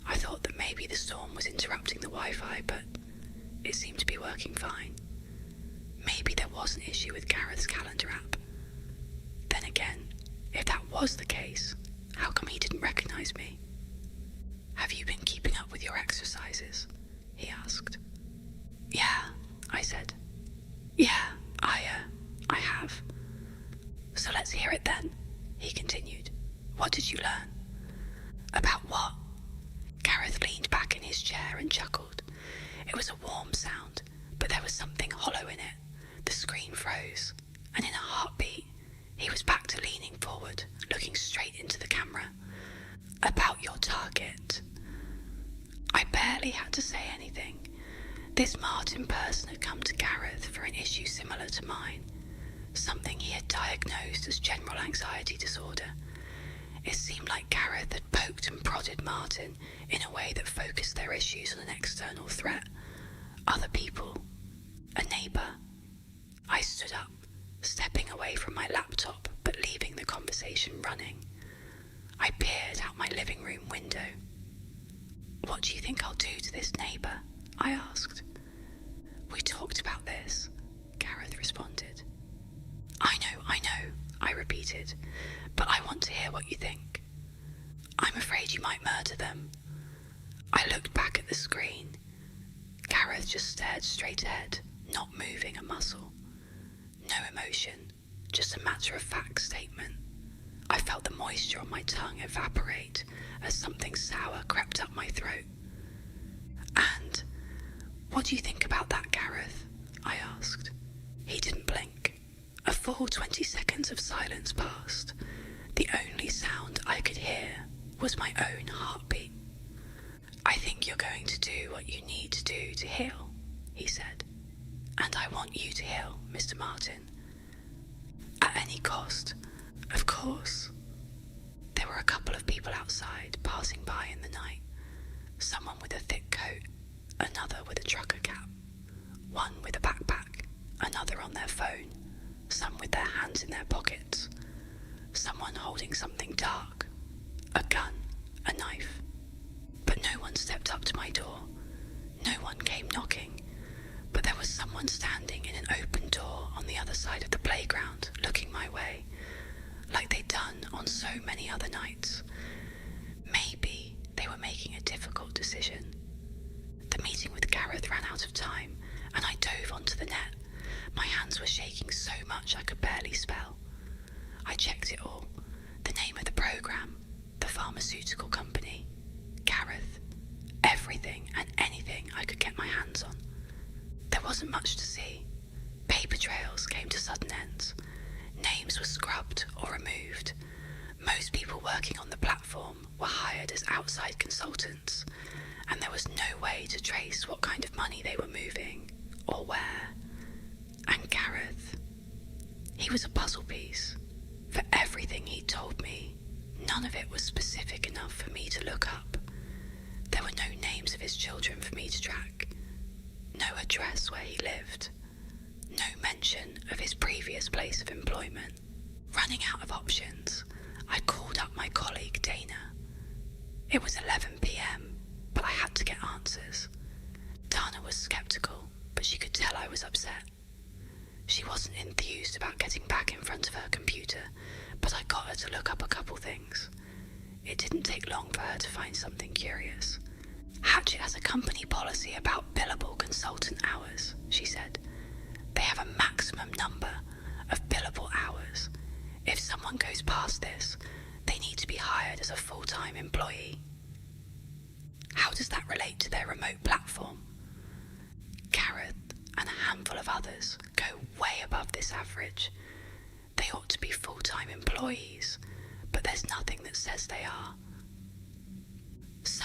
I thought that maybe the storm was interrupting the Wi-Fi, but it seemed to be working fine. Maybe there was an issue with Gareth's calendar app. Then again, if that was the case, how come he didn't recognise me? "Have you been keeping up with your exercises?" he asked. "Yeah," I said. "Yeah, I have." "So let's hear it then," he continued. "What did you learn?" "About what?" Gareth leaned back in his chair and chuckled. It was a warm sound, but there was something hollow in it. The screen froze, and in a heartbeat, he was back to leaning forward, looking straight into the camera. "About your target." I barely had to say anything. This Martin person had come to Gareth for an issue similar to mine, something he had diagnosed as general anxiety disorder. It seemed like Gareth had poked and prodded Martin in a way that focused their issues on an external threat. Other people. A neighbour. I stood up, stepping away from my laptop but leaving the conversation running. I peered out my living room window. "What do you think I'll do to this neighbour?" I asked. "We talked about this," Gareth responded. I know, I repeated. not moving a muscle. No emotion, just a matter-of-fact statement. I felt the moisture on my tongue evaporate as something sour crept up my throat. "And what do you think about that, Gareth?" I asked. He didn't blink. A full 20 seconds of silence passed. The only sound I could hear was my own heartbeat. "I think you're going to do what you need to do to heal," he said. "And I want you to heal, Mr. Martin. At any cost, of course." There were a couple of people outside passing by in the night. Someone with a thick coat, another with a trucker cap, one with a backpack, another on their phone, some with their hands in their pockets, someone holding something dark, a gun, a knife. But no one stepped up to my door. No one came knocking. But there was someone standing in an open door on the other side of the playground, looking my way, like they'd done on so many other nights. Maybe they were making a difficult decision. The meeting with Gareth ran out of time, and I dove onto the net. My hands were shaking so much I could barely spell. I checked it all. The name of the program, the pharmaceutical company, Gareth, everything and anything I could get my hands on. There wasn't much to see. Paper trails came to sudden ends. Names were scrubbed or removed. Most people working on the platform were hired as outside consultants, and there was no way to trace what kind of money they were moving or where. And Gareth, he was a puzzle piece. For everything he'd told me, none of it was specific enough for me to look up. There were no names of his children for me to track, no address where he lived, no mention of his previous place of employment. Running out of options, I called up my colleague Dana. It was 11 p.m, but I had to get answers. Dana was skeptical, but she could tell I was upset. She wasn't enthused about getting back in front of her computer, but I got her to look up a couple things. It didn't take long for her to find something curious. "Hatchet has a company policy about billable consultant hours," she said. "They have a maximum number of billable hours. If someone goes past this, they need to be hired as a full-time employee." "How does that relate to their remote platform?" "Gareth and a handful of others go way above this average. They ought to be full-time employees, but there's nothing that says they are. So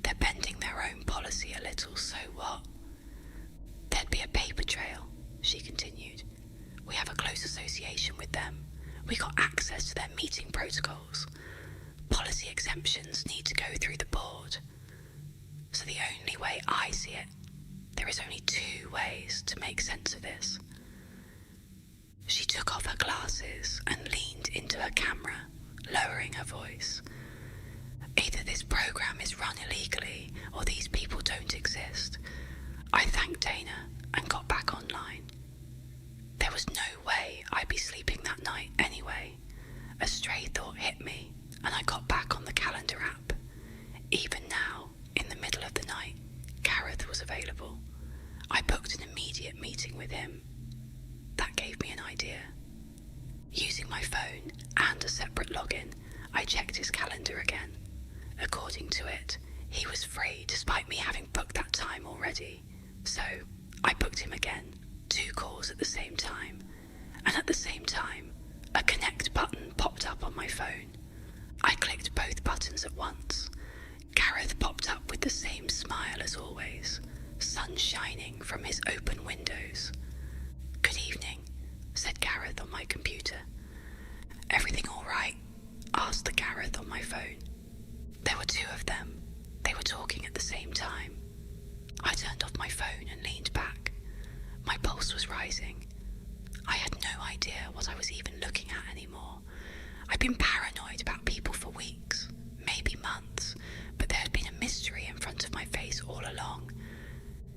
they're bending their own policy a little, so what?" "There'd be a paper trail," she continued. "We have a close association with them. We got access to their meeting protocols. Policy exemptions need to go through the board. So the only way I see it, there is only two ways to make sense of this." She took off her glasses and leaned into her camera, lowering her voice. "Either this program is run illegally or these people don't exist." I thanked Dana and got back online. There was no way I'd be sleeping that night anyway. A stray thought hit me, and I got back on the calendar app. Even now, in the middle of the night, Gareth was available. I booked an immediate meeting with him. That gave me an idea. Using my phone and a separate login, I checked his calendar again. According to it, he was free despite me having booked that time already. So I booked him again, 2 calls at the same time. And at the same time, a connect button popped up on my phone. I clicked both buttons at once. Gareth popped up with the same smile as always, sun shining from his open windows. "Good evening," said Gareth on my computer. "Everything all right?" asked the Gareth on my phone. There were 2 of them. They were talking at the same time. I turned off my phone and leaned back. My pulse was rising. I had no idea what I was even looking at anymore. I'd been paranoid about people for weeks, maybe months, but there had been a mystery in front of my face all along.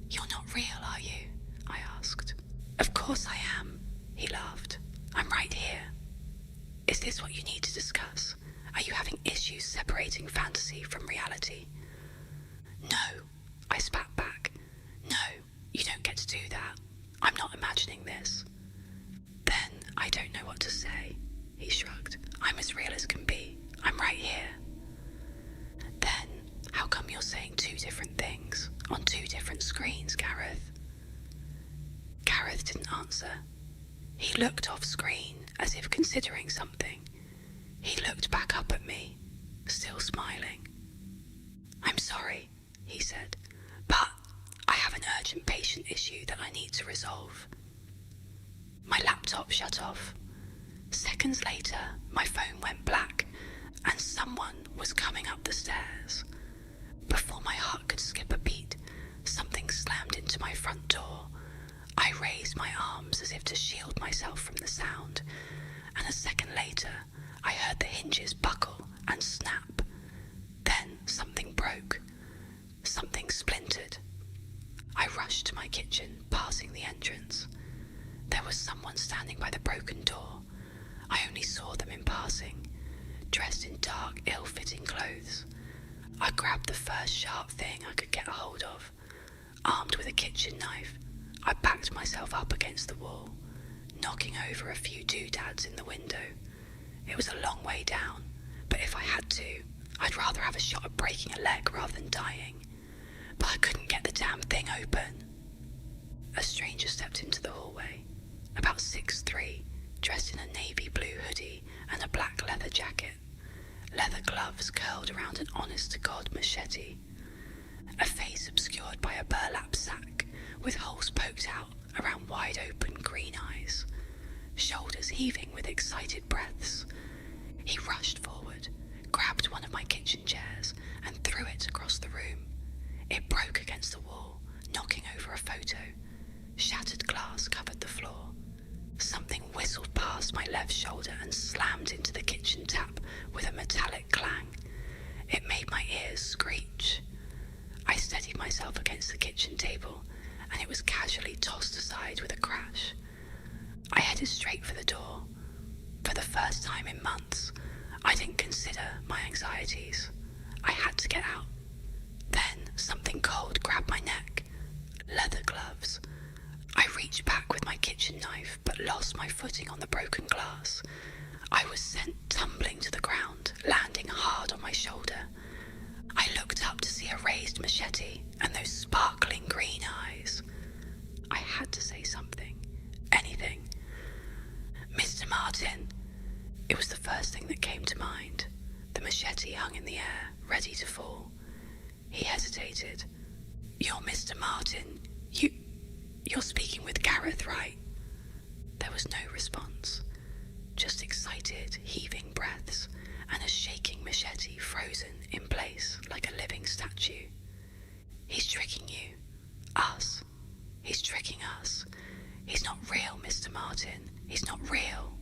"You're not real, are you?" I asked. "Of course I am," he laughed. "I'm right here. Is this what you need to discuss? Are you having issues separating fantasy from reality?" "No," I spat back. "No, you don't get to do that. I'm not imagining this. Then I don't know what to say, he shrugged. I'm as real as can be. I'm right here. Then, how come you're saying two different things on two different screens, Gareth? Gareth didn't answer. He looked off screen as if considering something. He looked back up at me, still smiling. I'm sorry, he said, but I have an urgent patient issue that I need to resolve. My laptop shut off. Seconds later, my phone went black and someone was coming up the stairs. Before my heart could skip a beat, something slammed into my front door. I raised my arms as if to shield myself from the sound, and a second later, I heard the hinges buckle and snap. Then something broke. Something splintered. I rushed to my kitchen, passing the entrance. There was someone standing by the broken door. I only saw them in passing, dressed in dark, ill-fitting clothes. I grabbed the first sharp thing I could get a hold of. Armed with a kitchen knife, I backed myself up against the wall, knocking over a few doodads in the window. It was a long way down, but if I had to, I'd rather have a shot at breaking a leg rather than dying. But I couldn't get the damn thing open. A stranger stepped into the hallway, about 6'3", dressed in a navy blue hoodie and a black leather jacket. Leather gloves curled around an honest-to-God machete. A face obscured by a burlap sack with holes poked out around wide-open green eyes. Shoulders heaving with excited breaths. He rushed forward, grabbed one of my kitchen chairs and threw it across the room. It broke against the wall, knocking over a photo. Shattered glass covered the floor. Something whistled past my left shoulder and slammed into the kitchen tap with a metallic clang. It made my ears screech. I steadied myself against the kitchen table, and it was casually tossed aside with a crash. I headed straight for the door. For the first time in months, I didn't consider my anxieties. I had to get out. Then something cold grabbed my neck. Leather gloves. I reached back with my kitchen knife, but lost my footing on the broken glass. I was sent tumbling to the ground, landing hard on my shoulder. I looked up to see a raised machete and those sparkling green eyes. I had to say something. Anything. Mr. Martin. It was the first thing that came to mind. The machete hung in the air, ready to fall. He hesitated. You're Mr. Martin. You're speaking with Gareth, right? There was no response. Just excited, heaving breaths and a shaking machete frozen in place like a living statue. He's tricking you. Us. He's tricking us. He's not real, Mr. Martin. He's not real.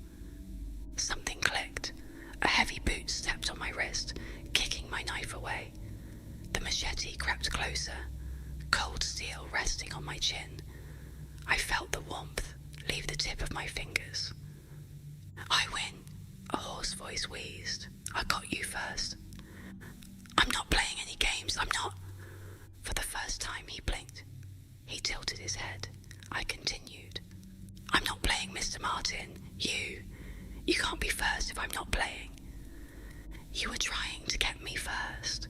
Something clicked. A heavy boot stepped on my wrist, kicking my knife away. The machete crept closer, cold steel resting on my chin. I felt the warmth leave the tip of my fingers. I win, a hoarse voice wheezed. I got you first. I'm not playing any games, I'm not. For the first time he blinked. He tilted his head. I continued. I'm not playing, Mr. Martin. You can't be first if I'm not playing. You were trying to get me first.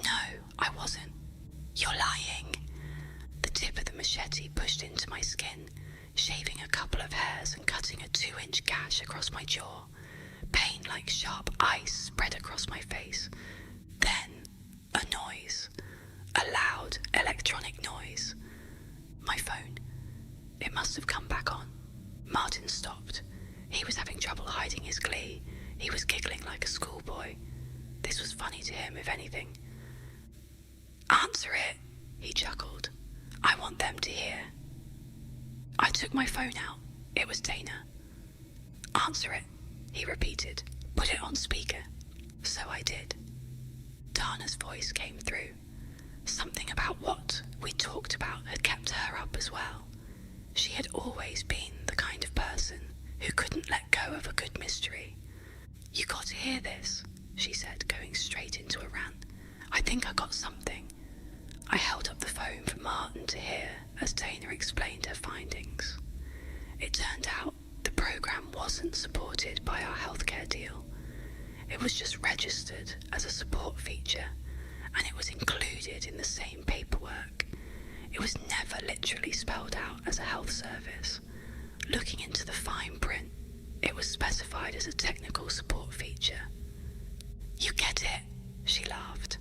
No, I wasn't. You're lying. The tip of the machete pushed into my skin, shaving a couple of hairs and cutting a 2-inch gash across my jaw. Pain like sharp ice spread across my face. Then, a noise. A loud electronic noise. My phone. It must have come back on. Martin stopped. He was having trouble hiding his glee. He was giggling like a schoolboy. This was funny to him, if anything. Answer it, he chuckled. I want them to hear. I took my phone out. It was Dana. Answer it, he repeated. Put it on speaker. So I did. Dana's voice came through. Something about what we talked about had kept her up as well. She had always been the kind of person who couldn't let go of a good mystery. You got to hear this, she said, going straight into a rant. I think I got something. I held up the phone for Martin to hear as Dana explained her findings. It turned out the program wasn't supported by our healthcare deal. It was just registered as a support feature, and it was included in the same paperwork. It was never literally spelled out as a health service. Looking into the fine print, it was specified as a technical support feature. "You get it," she laughed.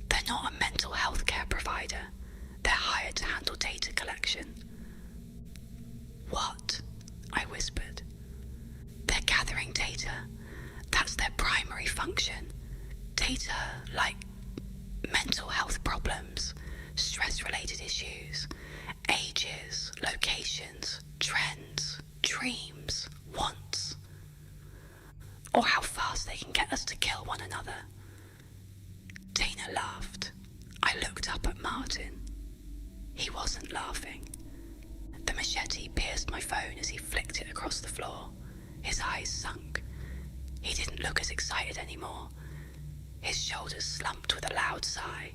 "They're not a mental health care provider. They're hired to handle data collection." "What?" I whispered. "They're gathering data. That's their primary function. Data like mental health problems, stress-related issues, ages, locations, trends, dreams, wants. Or how fast they can get us to kill one another." Dana laughed. I looked up at Martin. He wasn't laughing. The machete pierced my phone as he flicked it across the floor. His eyes sunk. He didn't look as excited anymore. His shoulders slumped with a loud sigh.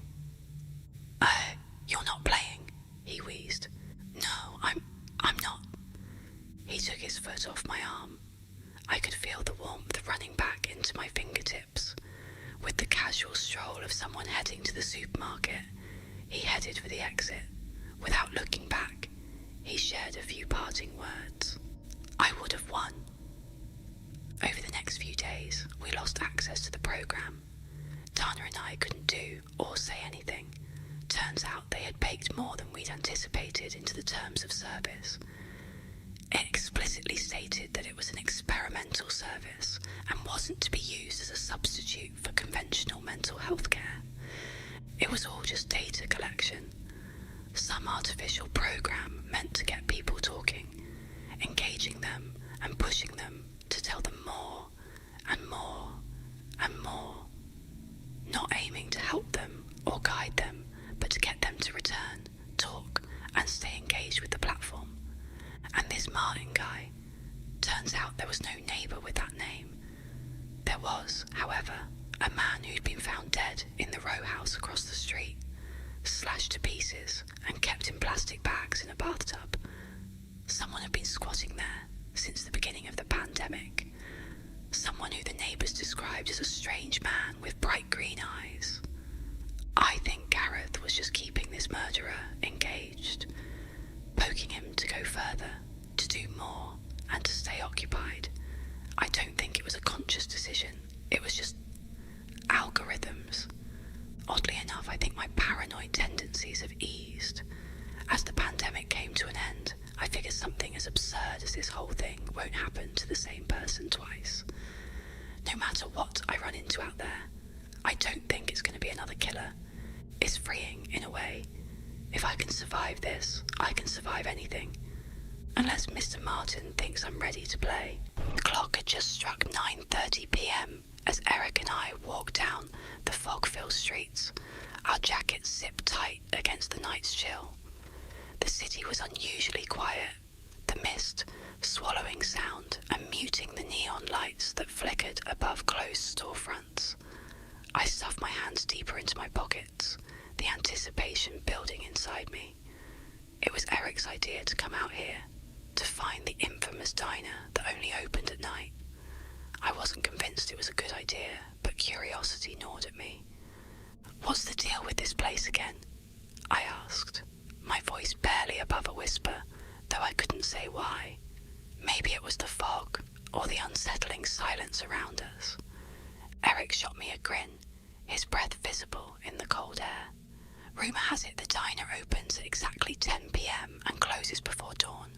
You're not playing," he wheezed. "No, I'm not." He took his foot off my arm. I could feel the warmth running back into my fingertips. With the casual stroll of someone heading to the supermarket, he headed for the exit. Without looking back, he shared a few parting words. I would have won. Over the next few days, we lost access to the program. Dana and I couldn't do or say anything. Turns out they had baked more than we'd anticipated into the terms of service. It explicitly stated that it was an experimental service and wasn't to be used as a substitute for conventional mental health care. It was all just data collection. Some artificial program meant to get people talking, engaging them and pushing them to tell them more and more and more. Not aiming to help them or guide them, but to get them to return, talk and stay engaged with the platform. And this Martin guy, turns out there was no neighbour with that name. There was, however, a man who'd been found dead in the row house across the street, slashed to pieces and kept in plastic bags in a bathtub. Someone had been squatting there since the beginning of the pandemic. Someone who the neighbours described as a strange man with bright green eyes. I think Gareth was just keeping this murderer engaged, poking him to go further, to do more, and to stay occupied. I don't think it was a conscious decision. It was just algorithms. Oddly enough, I think my paranoid tendencies have eased. As the pandemic came to an end, I figured something as absurd as this whole thing won't happen to the same person twice. No matter what I run into out there, I don't think it's going to be another killer. It's freeing, in a way. If I can survive this, I can survive anything. Unless Mr. Martin thinks I'm ready to play. The clock had just struck 9:30 p.m. as Eric and I walked down the fog-filled streets, our jackets zipped tight against the night's chill. The city was unusually quiet, the mist swallowing sound and muting the neon lights that flickered above closed storefronts. I stuffed my hands deeper into my pockets, the anticipation building inside me. It was Eric's idea to come out here, to find the infamous diner that only opened at night. I wasn't convinced it was a good idea, but curiosity gnawed at me. "What's the deal with this place again?" I asked, my voice barely above a whisper, though I couldn't say why. Maybe it was the fog, or the unsettling silence around us. Eric shot me a grin, his breath visible in the cold air. "Rumour has it the diner opens at exactly 10 p.m. and closes before dawn.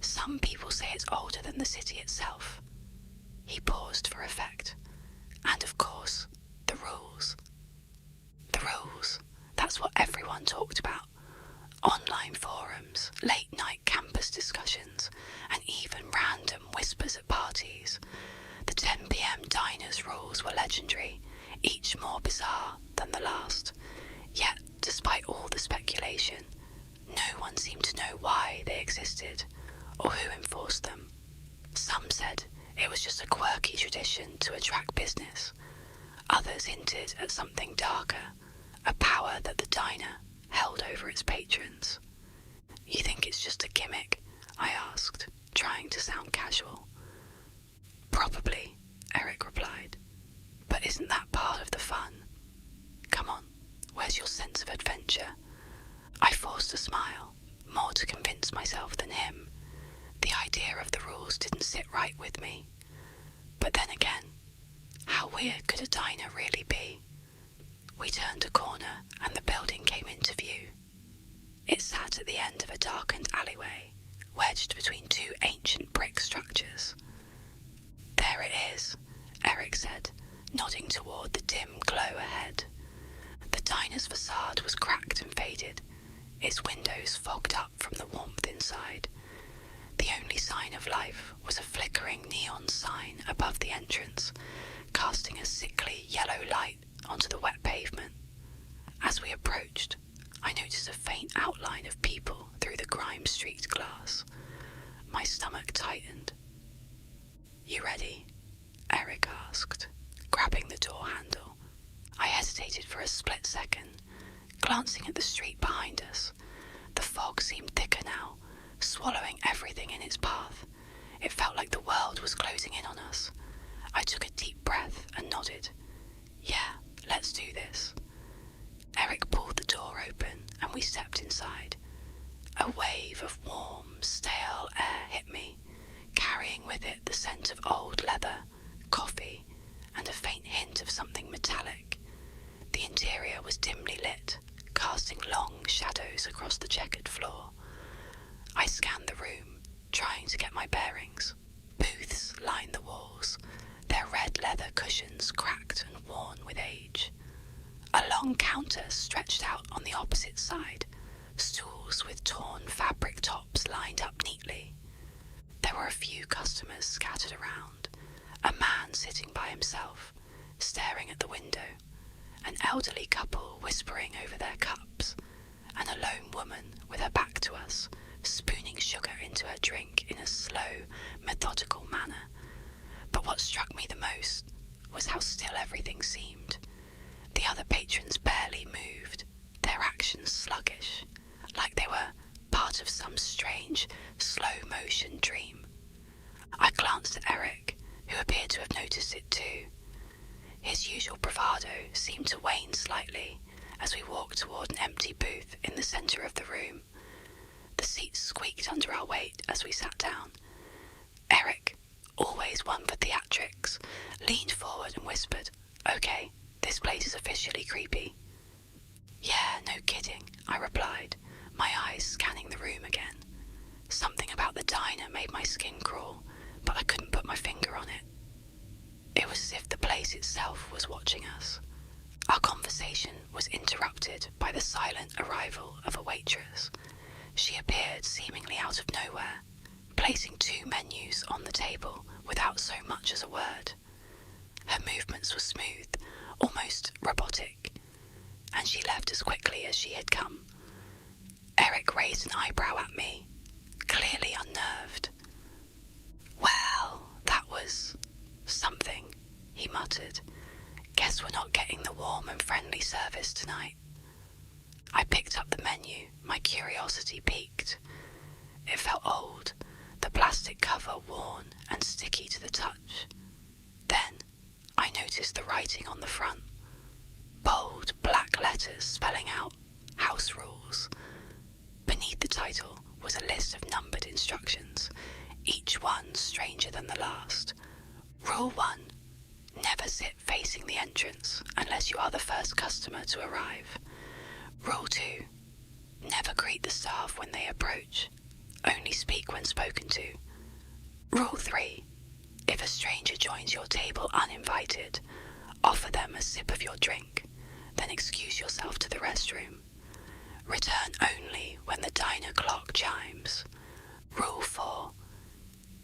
Some people say it's older than the city itself." He paused for effect. "And of course, the rules." The rules. That's what everyone talked about. Online forums, late-night campus discussions, and even random whispers at parties. The 10 p.m. diner's rules were legendary, each more bizarre than the last. Yet, despite all the speculation, no one seemed to know why they existed, or who enforced them. Some said it was just a quirky tradition to attract business. Others hinted at something darker, a power that the diner held over its patrons. You think it's just a gimmick? I asked, trying to sound casual. Probably, Eric replied. But isn't that part of the fun? Come on, where's your sense of adventure? I forced a smile, more to convince myself than him. The idea of the rules didn't sit right with me. But then again, how weird could a diner really be? We turned a corner and the building came into view. It sat at the end of a darkened alleyway, wedged between two ancient brick structures. There it is, Eric said, nodding toward the dim glow ahead. The diner's facade was cracked and faded, its windows fogged up from the warmth inside. The only sign of life was a flickering neon sign above the entrance, casting a sickly yellow light onto the wet pavement. As we approached, I noticed a faint outline of people through the grime-streaked glass. My stomach tightened. You ready? Eric asked, grabbing the door handle. I hesitated for a split second, glancing at the street behind us. The fog seemed thicker now, swallowing everything in its path. It felt like the world was closing in on us. I took a deep breath and nodded. Yeah, let's do this. Eric pulled the door open and we stepped inside. A wave of warm, stale air hit me, carrying with it the scent of old leather, coffee, and a faint hint of something metallic. The interior was dimly lit, casting long shadows across the checkered floor. I scanned the room, trying to get my bearings. Booths lined the walls, their red leather cushions cracked and worn with age. A long counter stretched out on the opposite side, stools with torn fabric tops lined up neatly. There were a few customers scattered around, a man sitting by himself, staring at the window, an elderly couple whispering over their cups, and a lone woman with her back to us, spooning sugar into her drink in a slow, methodical manner. But what struck me the most was how still everything seemed. The other patrons barely moved, their actions sluggish, like they were part of some strange, slow-motion dream. I glanced at Eric, who appeared to have noticed it too. His usual bravado seemed to wane slightly as we walked toward an empty booth in the centre of the room. The seats squeaked under our weight as we sat down. Eric, always one for theatrics, leaned forward and whispered, "Okay, this place is officially creepy." "Yeah, no kidding," I replied, my eyes scanning the room again. Something about the diner made my skin crawl, but I couldn't put my finger on it. It was as if the place itself was watching us. Our conversation was interrupted by the silent arrival of a waitress. She appeared seemingly out of nowhere, placing 2 menus on the table without so much as a word. Her movements were smooth, almost robotic, and she left as quickly as she had come. Eric raised an eyebrow at me, clearly unnerved. "Well, that was something," he muttered. "Guess we're not getting the warm and friendly service tonight." I picked up the menu, my curiosity piqued. It felt old, the plastic cover worn and sticky to the touch. Then I noticed the writing on the front. Bold black letters spelling out house rules. Beneath the title was a list of numbered instructions, each one stranger than the last. Rule 1. Never sit facing the entrance unless you are the first customer to arrive. Rule 2. Never greet the staff when they approach. Only speak when spoken to. Rule 3. If a stranger joins your table uninvited, offer them a sip of your drink, then excuse yourself to the restroom. Return only when the diner clock chimes. Rule 4.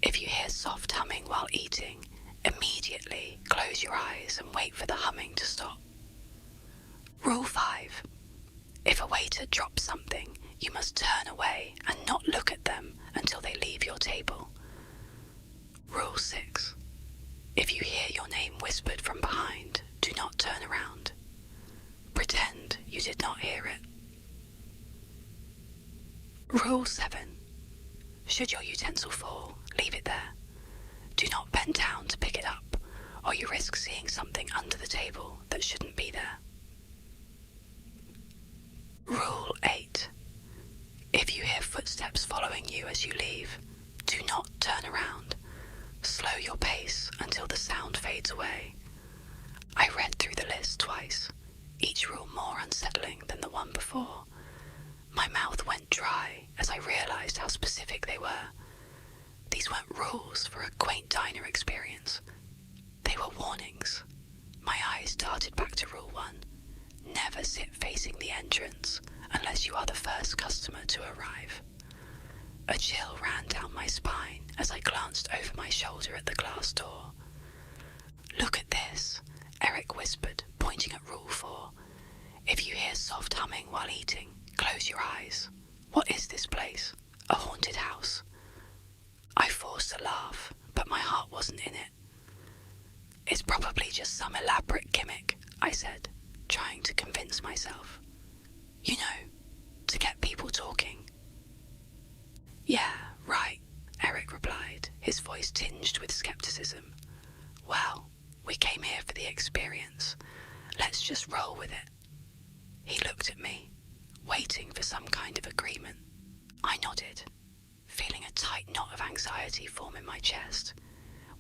If you hear soft humming while eating, immediately close your eyes and wait for the humming to stop. Rule 5. If a waiter drops something, you must turn away and not look at them until they leave your table. Rule 6. If you hear your name whispered from behind, do not turn around. Pretend you did not hear it. Rule 7. Should your utensil fall, leave it there. Do not bend down to pick it up, or you risk seeing something under the table that shouldn't be there. Rule 8. If you hear footsteps following you as you leave, do not turn around. Slow your pace until the sound fades away. I read through the list twice, each rule more unsettling than the one before. My mouth went dry as I realised how specific they were. These weren't rules for a quaint diner experience. They were warnings. My eyes darted back to Rule 1. Never sit facing the entrance unless you are the first customer to arrive. A chill ran down my spine as I glanced over my shoulder at the glass door. Look at this, Eric whispered, pointing at Rule 4. If you hear soft humming while eating, close your eyes. What is this place? A haunted house? I forced a laugh, but my heart wasn't in it. It's probably just some elaborate gimmick, I said, trying to convince myself. You know, to get people talking. Yeah, right, Eric replied, his voice tinged with skepticism. Well, we came here for the experience. Let's just roll with it. He looked at me, waiting for some kind of agreement. I nodded, feeling a tight knot of anxiety form in my chest.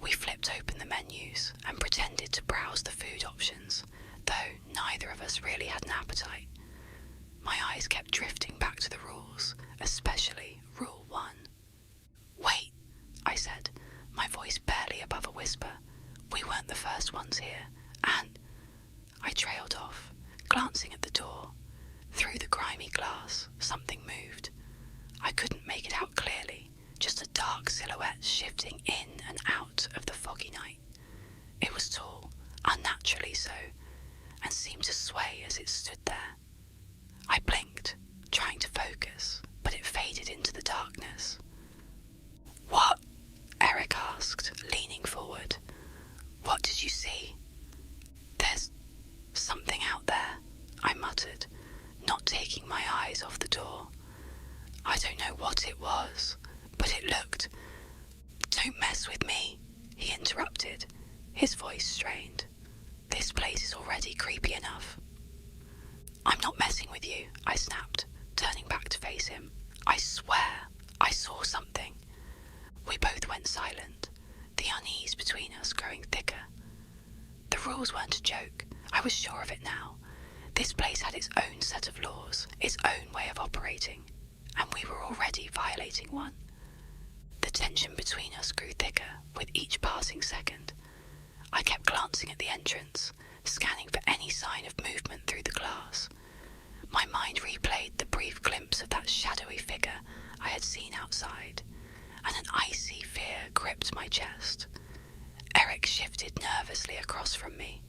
We flipped open the menus and pretended to browse the food options, though neither of us really had an appetite. My eyes kept drifting back to the rules, especially Rule 1. Wait, I said, my voice barely above a whisper. We weren't the first ones here, and I trailed off, glancing at the door. Through the grimy glass, something moved. I couldn't make it out clearly, just a dark silhouette shifting in and out of the foggy night. It was tall, unnaturally so, and seemed to sway as it stood there. I blinked, trying to focus, but it faded into the darkness. What? Eric asked, leaning forward. What did you see? There's something out there, I muttered, not taking my eyes off the door. I don't know what it was, but it looked... Don't mess with me, he interrupted, his voice strained. This place is already creepy enough. I'm not messing with you, I snapped, turning back to face him. I swear, I saw something. We both went silent, the unease between us growing thicker. The rules weren't a joke, I was sure of it now. This place had its own set of laws, its own way of operating, and we were already violating one. The tension between us grew thicker with each passing second. I kept glancing at the entrance, scanning for any sign of movement through the glass. My mind replayed the brief glimpse of that shadowy figure I had seen outside, and an icy fear gripped my chest. Eric shifted nervously across from me,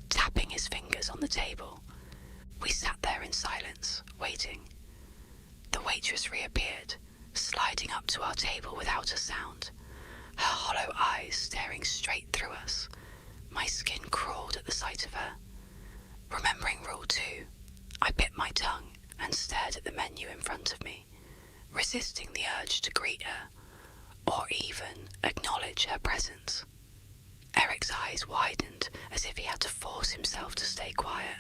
tapping his fingers on the table. We sat there in silence, waiting. The waitress reappeared, sliding up to our table without a sound, her hollow eyes staring straight through us. My skin crawled at the sight of her. Remembering Rule 2, I bit my tongue and stared at the menu in front of me, resisting the urge to greet her, or even acknowledge her presence. Eric's eyes widened as if he had to force himself to stay quiet.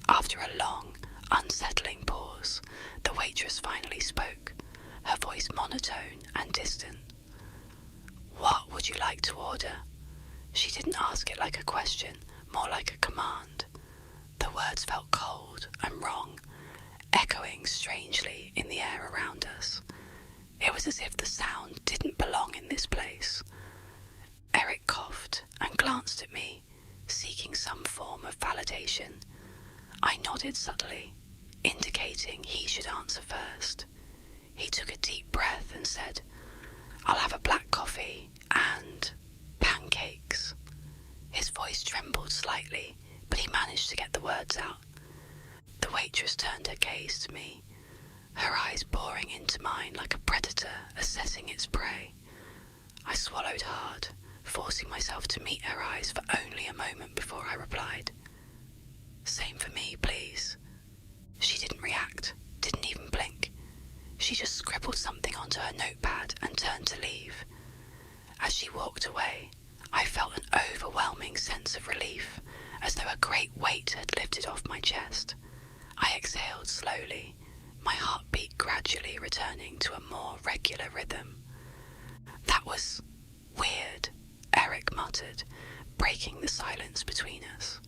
After a long, unsettling pause, the waitress finally spoke, her voice monotone and distant. What would you like to order? She didn't ask it like a question, more like a command. The words felt cold and wrong, echoing strangely in the air around us. It was as if the sound didn't belong in this place. Eric coughed and glanced at me, seeking some form of validation. I nodded subtly, indicating he should answer first. He took a deep breath and said, I'll have a black coffee and pancakes. His voice trembled slightly, but he managed to get the words out. The waitress turned her gaze to me, her eyes boring into mine like a predator assessing its prey. I swallowed hard, forcing myself to meet her eyes for only a moment before I replied. Same for me, please. She didn't react, didn't even blink. She just scribbled something onto her notepad and turned to leave. As she walked away, I felt an overwhelming sense of relief, as though a great weight had lifted off my chest. I exhaled slowly, my heartbeat gradually returning to a more regular rhythm. "That was weird," Eric muttered, breaking the silence between us.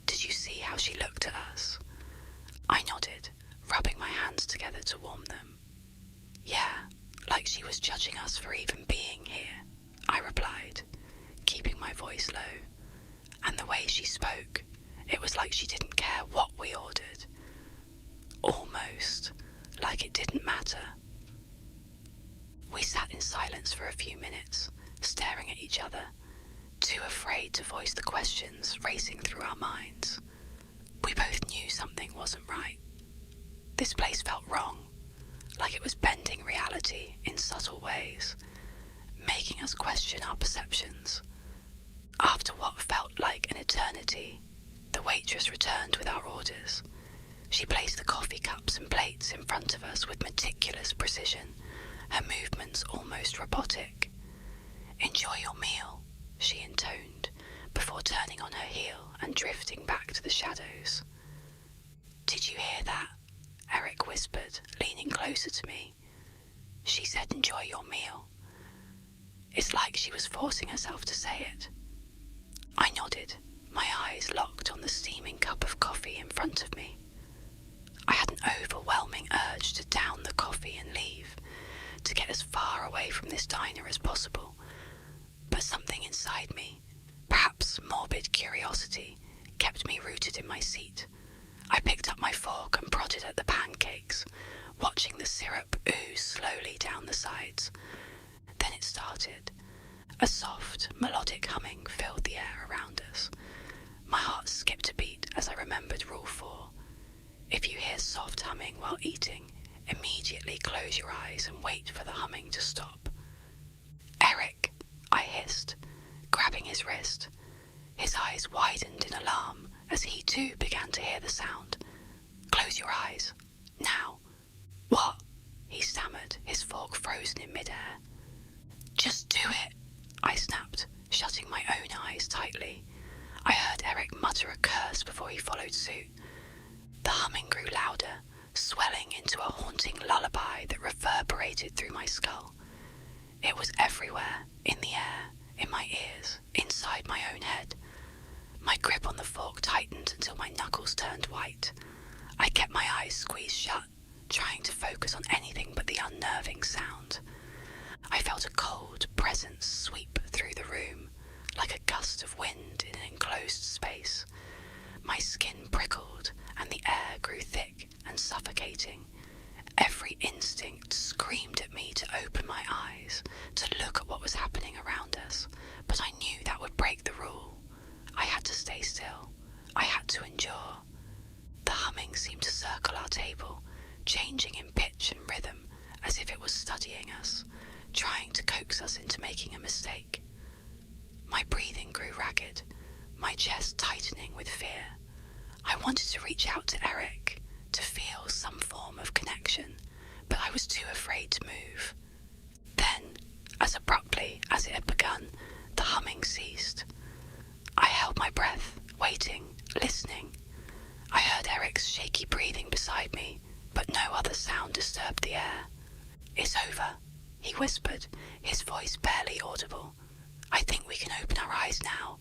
"Did you see how she looked at us?" I nodded, rubbing my hands together to warm them. "Yeah, like she was judging us for even being here," I replied, keeping my voice low. And the way she spoke, it was like she didn't care what we ordered. Almost like it didn't matter. We sat in silence for a few minutes, staring at each other, too afraid to voice the questions racing through our minds. We both knew something wasn't right. This place felt wrong, like it was bending reality in subtle ways, making us question our perceptions. After what felt like an eternity, the waitress returned with our orders. She placed the coffee cups and plates in front of us with meticulous precision, her movements almost robotic. "Enjoy your meal," she intoned, before turning on her heel and drifting back to the shadows. "Did you hear that?" Eric whispered, leaning closer to me. "She said enjoy your meal." It's like she was forcing herself to say it. I nodded, my eyes locked on the steaming cup of coffee in front of me. I had an overwhelming urge to down the coffee and leave, to get as far away from this diner as possible. But something inside me, perhaps morbid curiosity, kept me rooted in my seat. I picked up my fork and prodded at the pancakes, watching the syrup ooze slowly down the sides. Then it started. A soft, melodic humming filled the air around us. My heart skipped a beat as I remembered Rule 4. If you hear soft humming while eating, immediately close your eyes and wait for the humming to stop. "Eric," I hissed, grabbing his wrist. His eyes widened in alarm as he too began to hear the sound. "Close your eyes. Now." "What?" he stammered, his fork frozen in midair. "Just do it," I snapped, shutting my own eyes tightly. I heard Eric mutter a curse before he followed suit. The humming grew louder, swelling into a haunting lullaby that reverberated through my skull. It was everywhere, in the air, in my ears, inside my own head. My grip on the fork tightened until my knuckles turned white. I kept my eyes squeezed shut, trying to focus on anything but the unnerving sound. I felt a cold presence sweep through the room, like a gust of wind in an enclosed space. My skin prickled, and the air grew thick and suffocating. Every instinct screamed at me to open my eyes, to look at what was happening around us, but I knew that would break the rule. I had to stay still. I had to endure. The humming seemed to circle our table, changing in pitch and rhythm, as if it was studying us, trying to coax us into making a mistake. My breathing grew ragged, my chest tightening with fear. I wanted to reach out to Eric, to feel some form of connection, but I was too afraid to move. Then, as abruptly as it had begun, the humming ceased. I held my breath, waiting, listening. I heard Eric's shaky breathing beside me, but no other sound disturbed the air. "It's over," he whispered, his voice barely audible. "I think we can open our eyes now."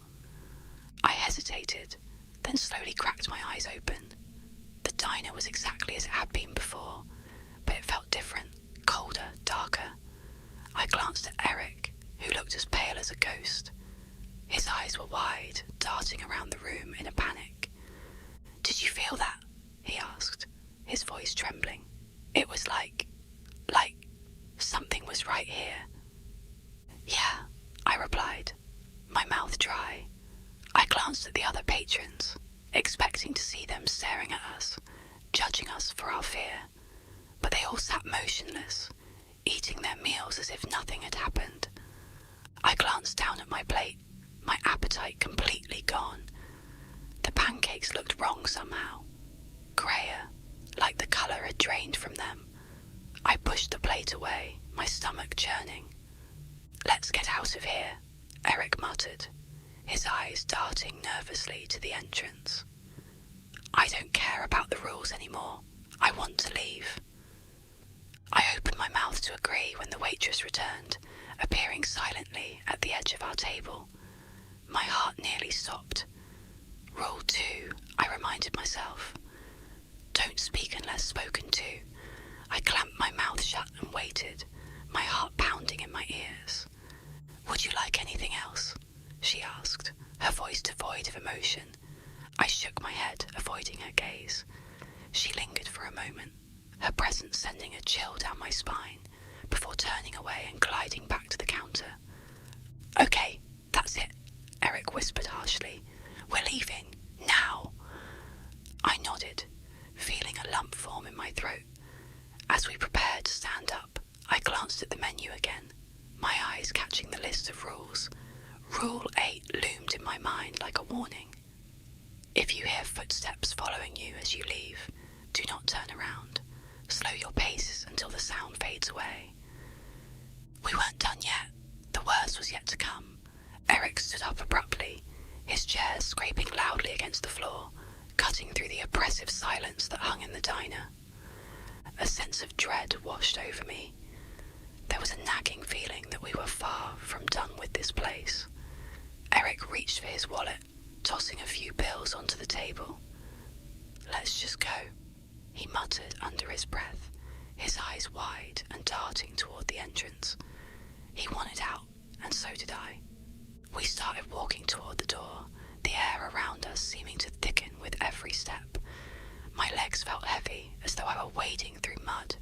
I hesitated, then slowly cracked my eyes open. The diner was exactly as it had been before, but it felt different, colder, darker. I glanced at Eric, who looked as pale as a ghost. His eyes were wide, darting around the room in a panic. "Did you feel that?" he asked, his voice trembling. "It was like something was right here." "Yeah," I replied, my mouth dry. I glanced at the other patrons, expecting to see them staring at us, judging us for our fear. But they all sat motionless, eating their meals as if nothing had happened. I glanced down at my plate, my appetite completely gone. The pancakes looked wrong somehow, greyer, like the colour had drained from them. I pushed pushed the plate away, my stomach churning. "Let's get out of here," Eric muttered, his eyes darting nervously to the entrance. "I don't care about the rules anymore. I want to leave." I opened my mouth to agree when the waitress returned, appearing silently at the edge of our table. My heart nearly stopped. "Rule 2, I reminded myself. Don't speak unless spoken to." I clamped my mouth shut and waited, my heart pounding in my ears. "Would you like anything else?" she asked, her voice devoid of emotion. I shook my head, avoiding her gaze. She lingered for a moment, her presence sending a chill down my spine, before turning away and gliding back to the counter. "Okay, that's it," Eric whispered harshly. "We're leaving, now." I nodded, feeling a lump form in my throat. As we prepared to stand up, I glanced at the menu again, my eyes catching the list of rules. Rule 8 loomed in my mind like a warning. "If you hear footsteps following you as you leave, do not turn around. Slow your pace until the sound fades away." We weren't done yet. The worst was yet to come. Eric stood up abruptly, his chair scraping loudly against the floor, cutting through the oppressive silence that hung in the diner. A sense of dread washed over me. There was a nagging feeling that we were far from done with this place. Eric reached for his wallet, tossing a few bills onto the table. "Let's just go," he muttered under his breath, his eyes wide and darting toward the entrance. He wanted out, and so did I. We started walking toward the door, the air around us seeming to thicken with every step. My legs felt heavy, as though I were wading through mud.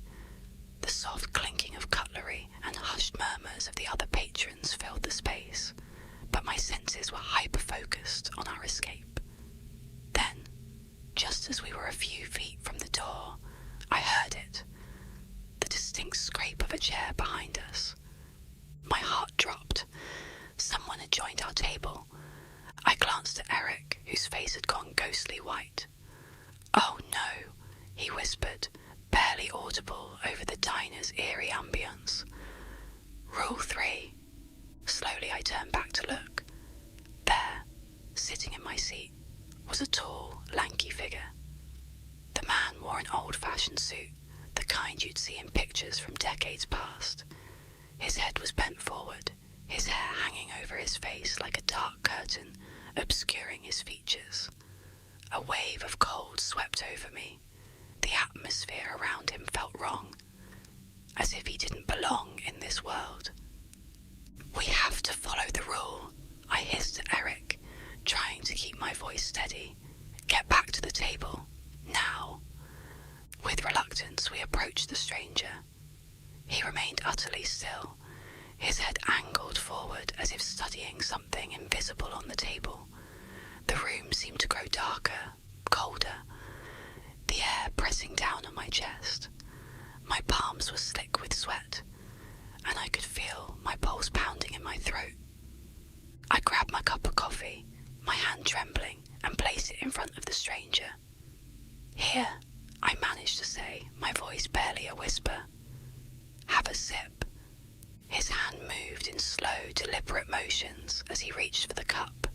The soft clinking of cutlery and hushed murmurs of the other patrons filled the space, but my senses were hyper-focused on our escape. Then, just as we were a few feet from the door, I heard it, the distinct scrape of a chair behind us. My heart dropped. Someone had joined our table. I glanced at Eric, whose face had gone ghostly white. "Oh no," he whispered, barely audible over the diner's eerie ambience. "Rule 3. Slowly I turned back to look. There, sitting in my seat, was a tall, lanky figure. The man wore an old-fashioned suit, the kind you'd see in pictures from decades past. His head was bent forward, his hair hanging over his face like a dark curtain, obscuring his features. A wave of cold swept over me. The atmosphere around him felt wrong, as if he didn't belong in this world. "We have to follow the rule," I hissed at Eric, trying to keep my voice steady. "Get back to the table, now." With reluctance, we approached the stranger. He remained utterly still, his head angled forward as if studying something invisible on the table. The room seemed to grow darker, colder, the air pressing down on my chest. My palms were slick with sweat, and I could feel my pulse pounding in my throat. I grabbed my cup of coffee, my hand trembling, and placed it in front of the stranger. "Here," I managed to say, my voice barely a whisper. "Have a sip." His hand moved in slow, deliberate motions as he reached for the cup.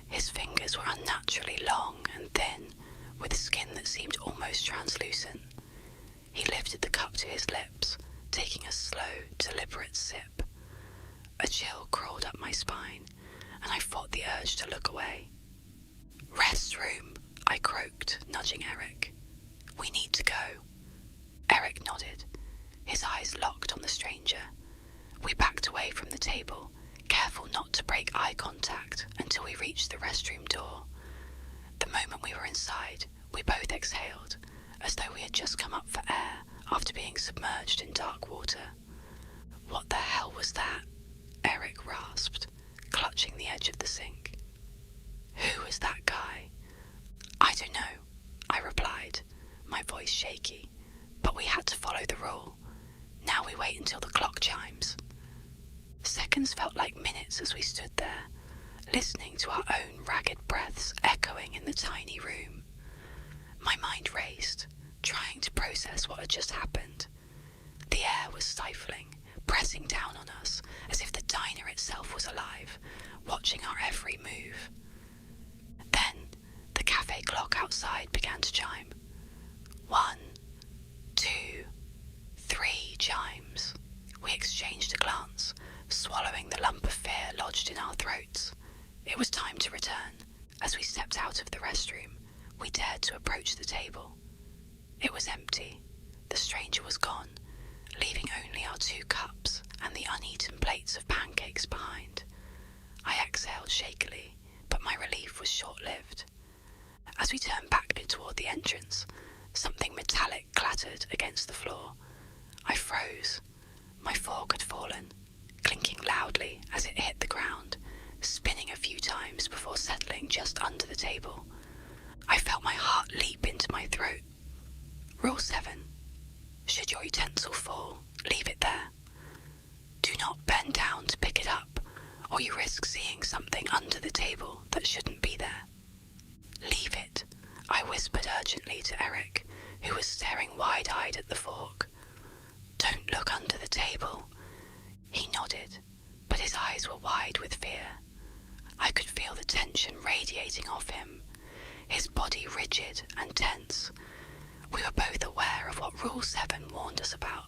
His fingers were unnaturally long and thin, with skin that seemed almost translucent. He lifted the cup to his lips, taking a slow, deliberate sip. A chill crawled up my spine, and I fought the urge to look away. "Restroom," I croaked, nudging Eric. "We need to go." Eric nodded, his eyes locked on the stranger. We backed away from the table, careful not to break eye contact until we reached the restroom door. The moment we were inside, we both exhaled, as though we had just come up for air after being submerged in dark water. "What the hell was that?" Eric rasped, clutching the edge of the sink. "Who was that guy?" "I don't know," I replied, my voice shaky, but we had to follow the rule. Now we wait until the clock chimes. Seconds felt like minutes as we stood there, listening to our own ragged breaths echoing in the tiny room. My mind raced, trying to process what had just happened. The air was stifling, pressing down on us as if the diner itself was alive, watching our every move. Then the cafe clock outside began to chime. 1, 2, 3 chimes. We exchanged a glance, swallowing the lump of fear lodged in our throats. It was time to return. As we stepped out of the restroom, we dared to approach the table. It was empty. The stranger was gone, leaving only our 2 cups and the uneaten plates of pancakes behind. I exhaled shakily, but my relief was short-lived. As we turned back toward the entrance, something metallic clattered against the floor. I froze. My fork had fallen, clinking loudly as it hit the ground, spinning a few times before settling just under the table. I felt my heart leap into my throat. Rule 7. Should your utensil fall, leave it there. Do not bend down to pick it up, or you risk seeing something under the table that shouldn't be there. Leave it, I whispered urgently to Eric, who was staring wide-eyed at the fork. Don't look under the table. He nodded, but his eyes were wide with fear. I could feel the tension radiating off him, his body rigid and tense. We were both aware of what Rule 7 warned us about,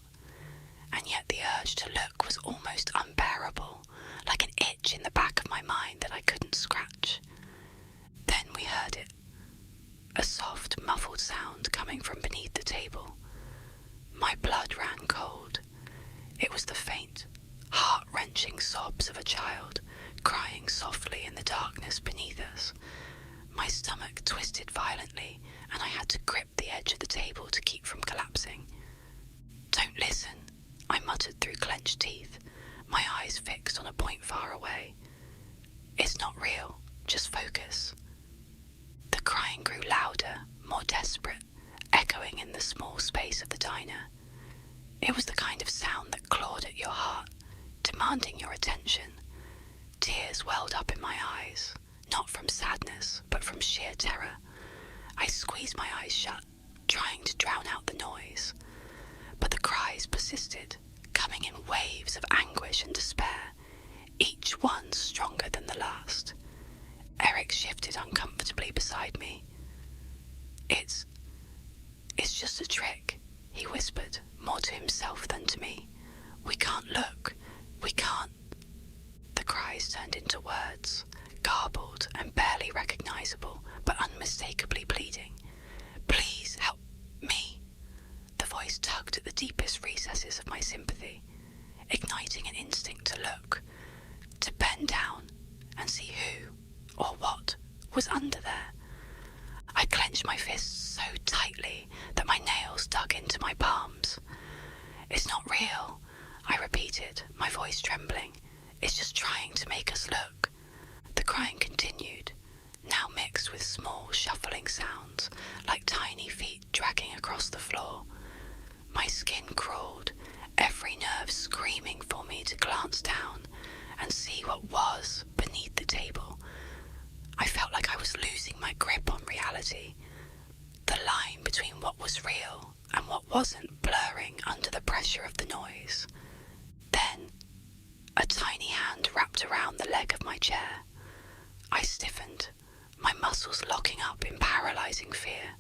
and yet the urge to look was almost unbearable, like an itch in the back of my mind that I couldn't scratch. Then we heard it, a soft, muffled sound coming from beneath the table. My blood ran cold. It was the faint, heart-wrenching sobs of a child, crying softly in the darkness beneath us. My stomach twisted violently, and I had to grip the edge of the table to keep from collapsing. Don't listen, I muttered through clenched teeth, my eyes fixed on a point far away. It's not real, just focus. The crying grew louder, more desperate, echoing in the small space of the diner. It was the kind of sound that clawed at your heart, demanding your attention. Tears welled up in my eyes, not from sadness, but from sheer terror. I squeezed my eyes shut, trying to drown out the noise. But the cries persisted, coming in waves of anguish and despair, each one stronger than the last. Eric shifted uncomfortably beside me. It's just a trick, he whispered, more to himself than to me. We can't look. We can't. The cries turned into words, garbled and barely recognizable, but unmistakably pleading. Please help me. The voice tugged at the deepest recesses of my sympathy, igniting an instinct to look, to bend down and see who or what was under there. I clenched my fists so tightly that my nails dug into my palms. It's not real, I repeated, my voice trembling. It's just trying to make us look. The crying continued, now mixed with small shuffling sounds, like tiny feet dragging across the floor. My skin crawled, every nerve screaming for me to glance down and see what was beneath the table. I felt like I was losing my grip on reality. The line between what was real and what wasn't blurring under the pressure of the noise. Then, a tiny hand wrapped around the leg of my chair. I stiffened, my muscles locking up in paralyzing fear.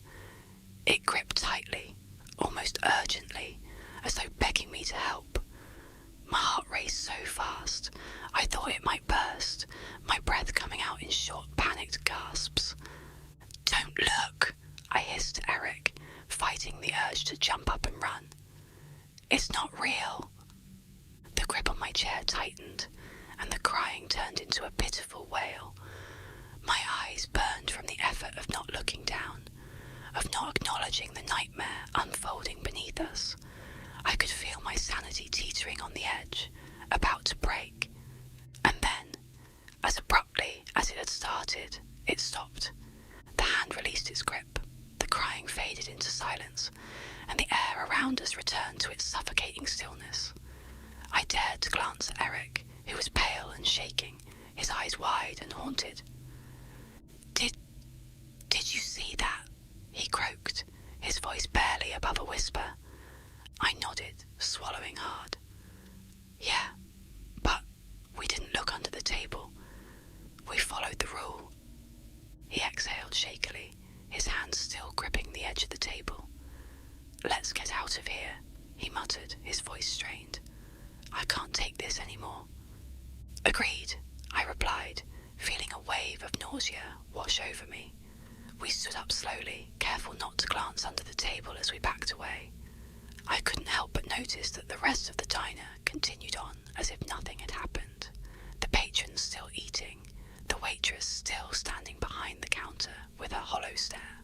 It gripped tightly, almost urgently, as though begging me to help. My heart raced so fast, I thought it might burst, my breath coming out in short, panicked gasps. Don't look, I hissed to Eric, fighting the urge to jump up and run. It's not real. The grip on my chair tightened, and the crying turned into a pitiful wail. My eyes burned from the effort of not looking down, of not acknowledging the nightmare unfolding beneath us. I could feel my sanity teetering on the edge, about to break. And then, as abruptly as it had started, it stopped. The hand released its grip, the crying faded into silence, and the air around us returned to its suffocating stillness. I dared to glance at Eric, who was pale and shaking, his eyes wide and haunted. Did you see that? He croaked, his voice barely above a whisper. I nodded, swallowing hard. Yeah, but we didn't look under the table. We followed the rule. He exhaled shakily, his hands still gripping the edge of the table. Let's get out of here, he muttered, his voice strained. I can't take this anymore. Agreed, I replied, feeling a wave of nausea wash over me. We stood up slowly, careful not to glance under the table as we backed away. I couldn't help but notice that the rest of the diner continued on as if nothing had happened. The patrons still eating, the waitress still standing behind the counter with her hollow stare.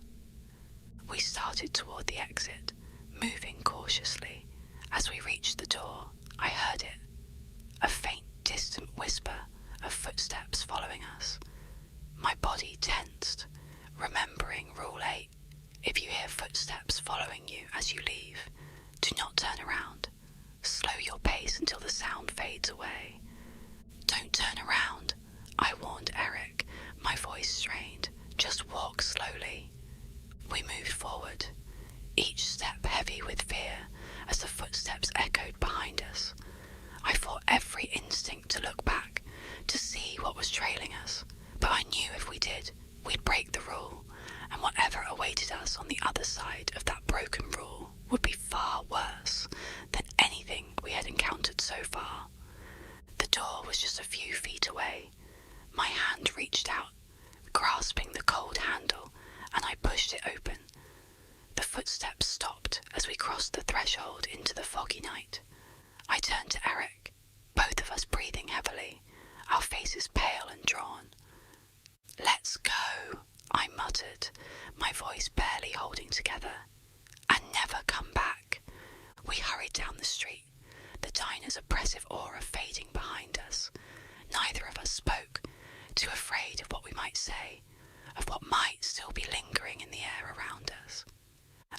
We started toward the exit, moving cautiously. As we reached the door, I heard it. A faint, distant whisper of footsteps following us. My body tensed, remembering Rule 8. If you hear footsteps following you as you leave, do not turn around. Slow your pace until the sound fades away. Don't turn around, I warned Eric, my voice strained. Just walk slowly. We moved forward, each step heavy with fear as the footsteps echoed behind us. I fought every instinct to look back, to see what was trailing us, but I knew if we did, we'd break the rule, and whatever awaited us on the other side of that broken rule would be far worse than anything we had encountered so far. The door was just a few feet away. My hand reached out, grasping the cold handle, and I pushed it open. The footsteps stopped as we crossed the threshold into the foggy night. I turned to Eric, both of us breathing heavily, our faces pale and drawn. Let's go, I muttered, my voice barely holding together. And never come back. We hurried down the street, the diner's oppressive aura fading behind us. Neither of us spoke, too afraid of what we might say, of what might still be lingering in the air around us.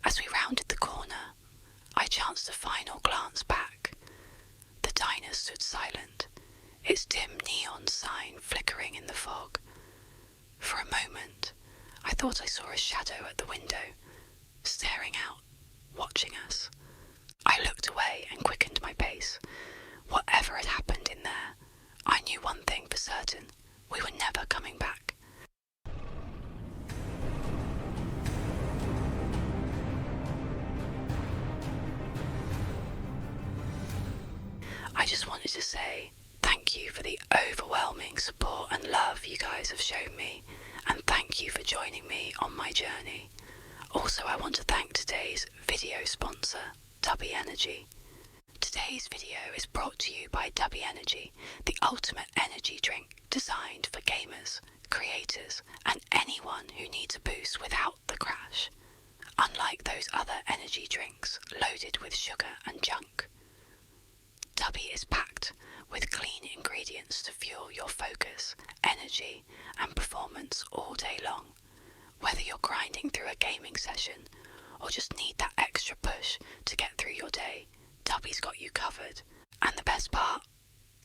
As we rounded the corner, I chanced a final glance back. The diner stood silent, its dim neon sign flickering in the fog. For a moment, I thought I saw a shadow at the window, staring out, watching us. I looked away and quickened my pace. Whatever had happened in there, I knew one thing for certain. We were never coming back. I just wanted to say thank you for the overwhelming support and love you guys have shown me, and thank you for joining me on my journey. Also, I want to thank today's video sponsor, W Energy. Today's video is brought to you by W Energy, the ultimate energy drink designed for gamers, creators, and anyone who needs a boost without the crash. Unlike those other energy drinks loaded with sugar and junk, W is packed with clean ingredients to fuel your focus, energy, and performance all day long. Whether you're grinding through a gaming session or just need that extra push to get through your day, W's got you covered. And the best part,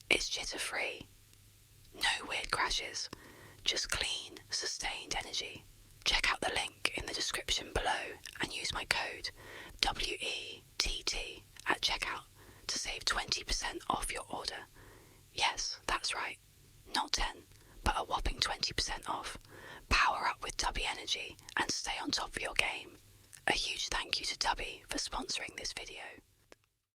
it's jitter-free. No weird crashes, just clean, sustained energy. Check out the link in the description below and use my code WETT at checkout to save 20% off your order. Yes, that's right. Not 10, but a whopping 20% off. Power up with W Energy and stay on top of your game. A huge thank you to W for sponsoring this video.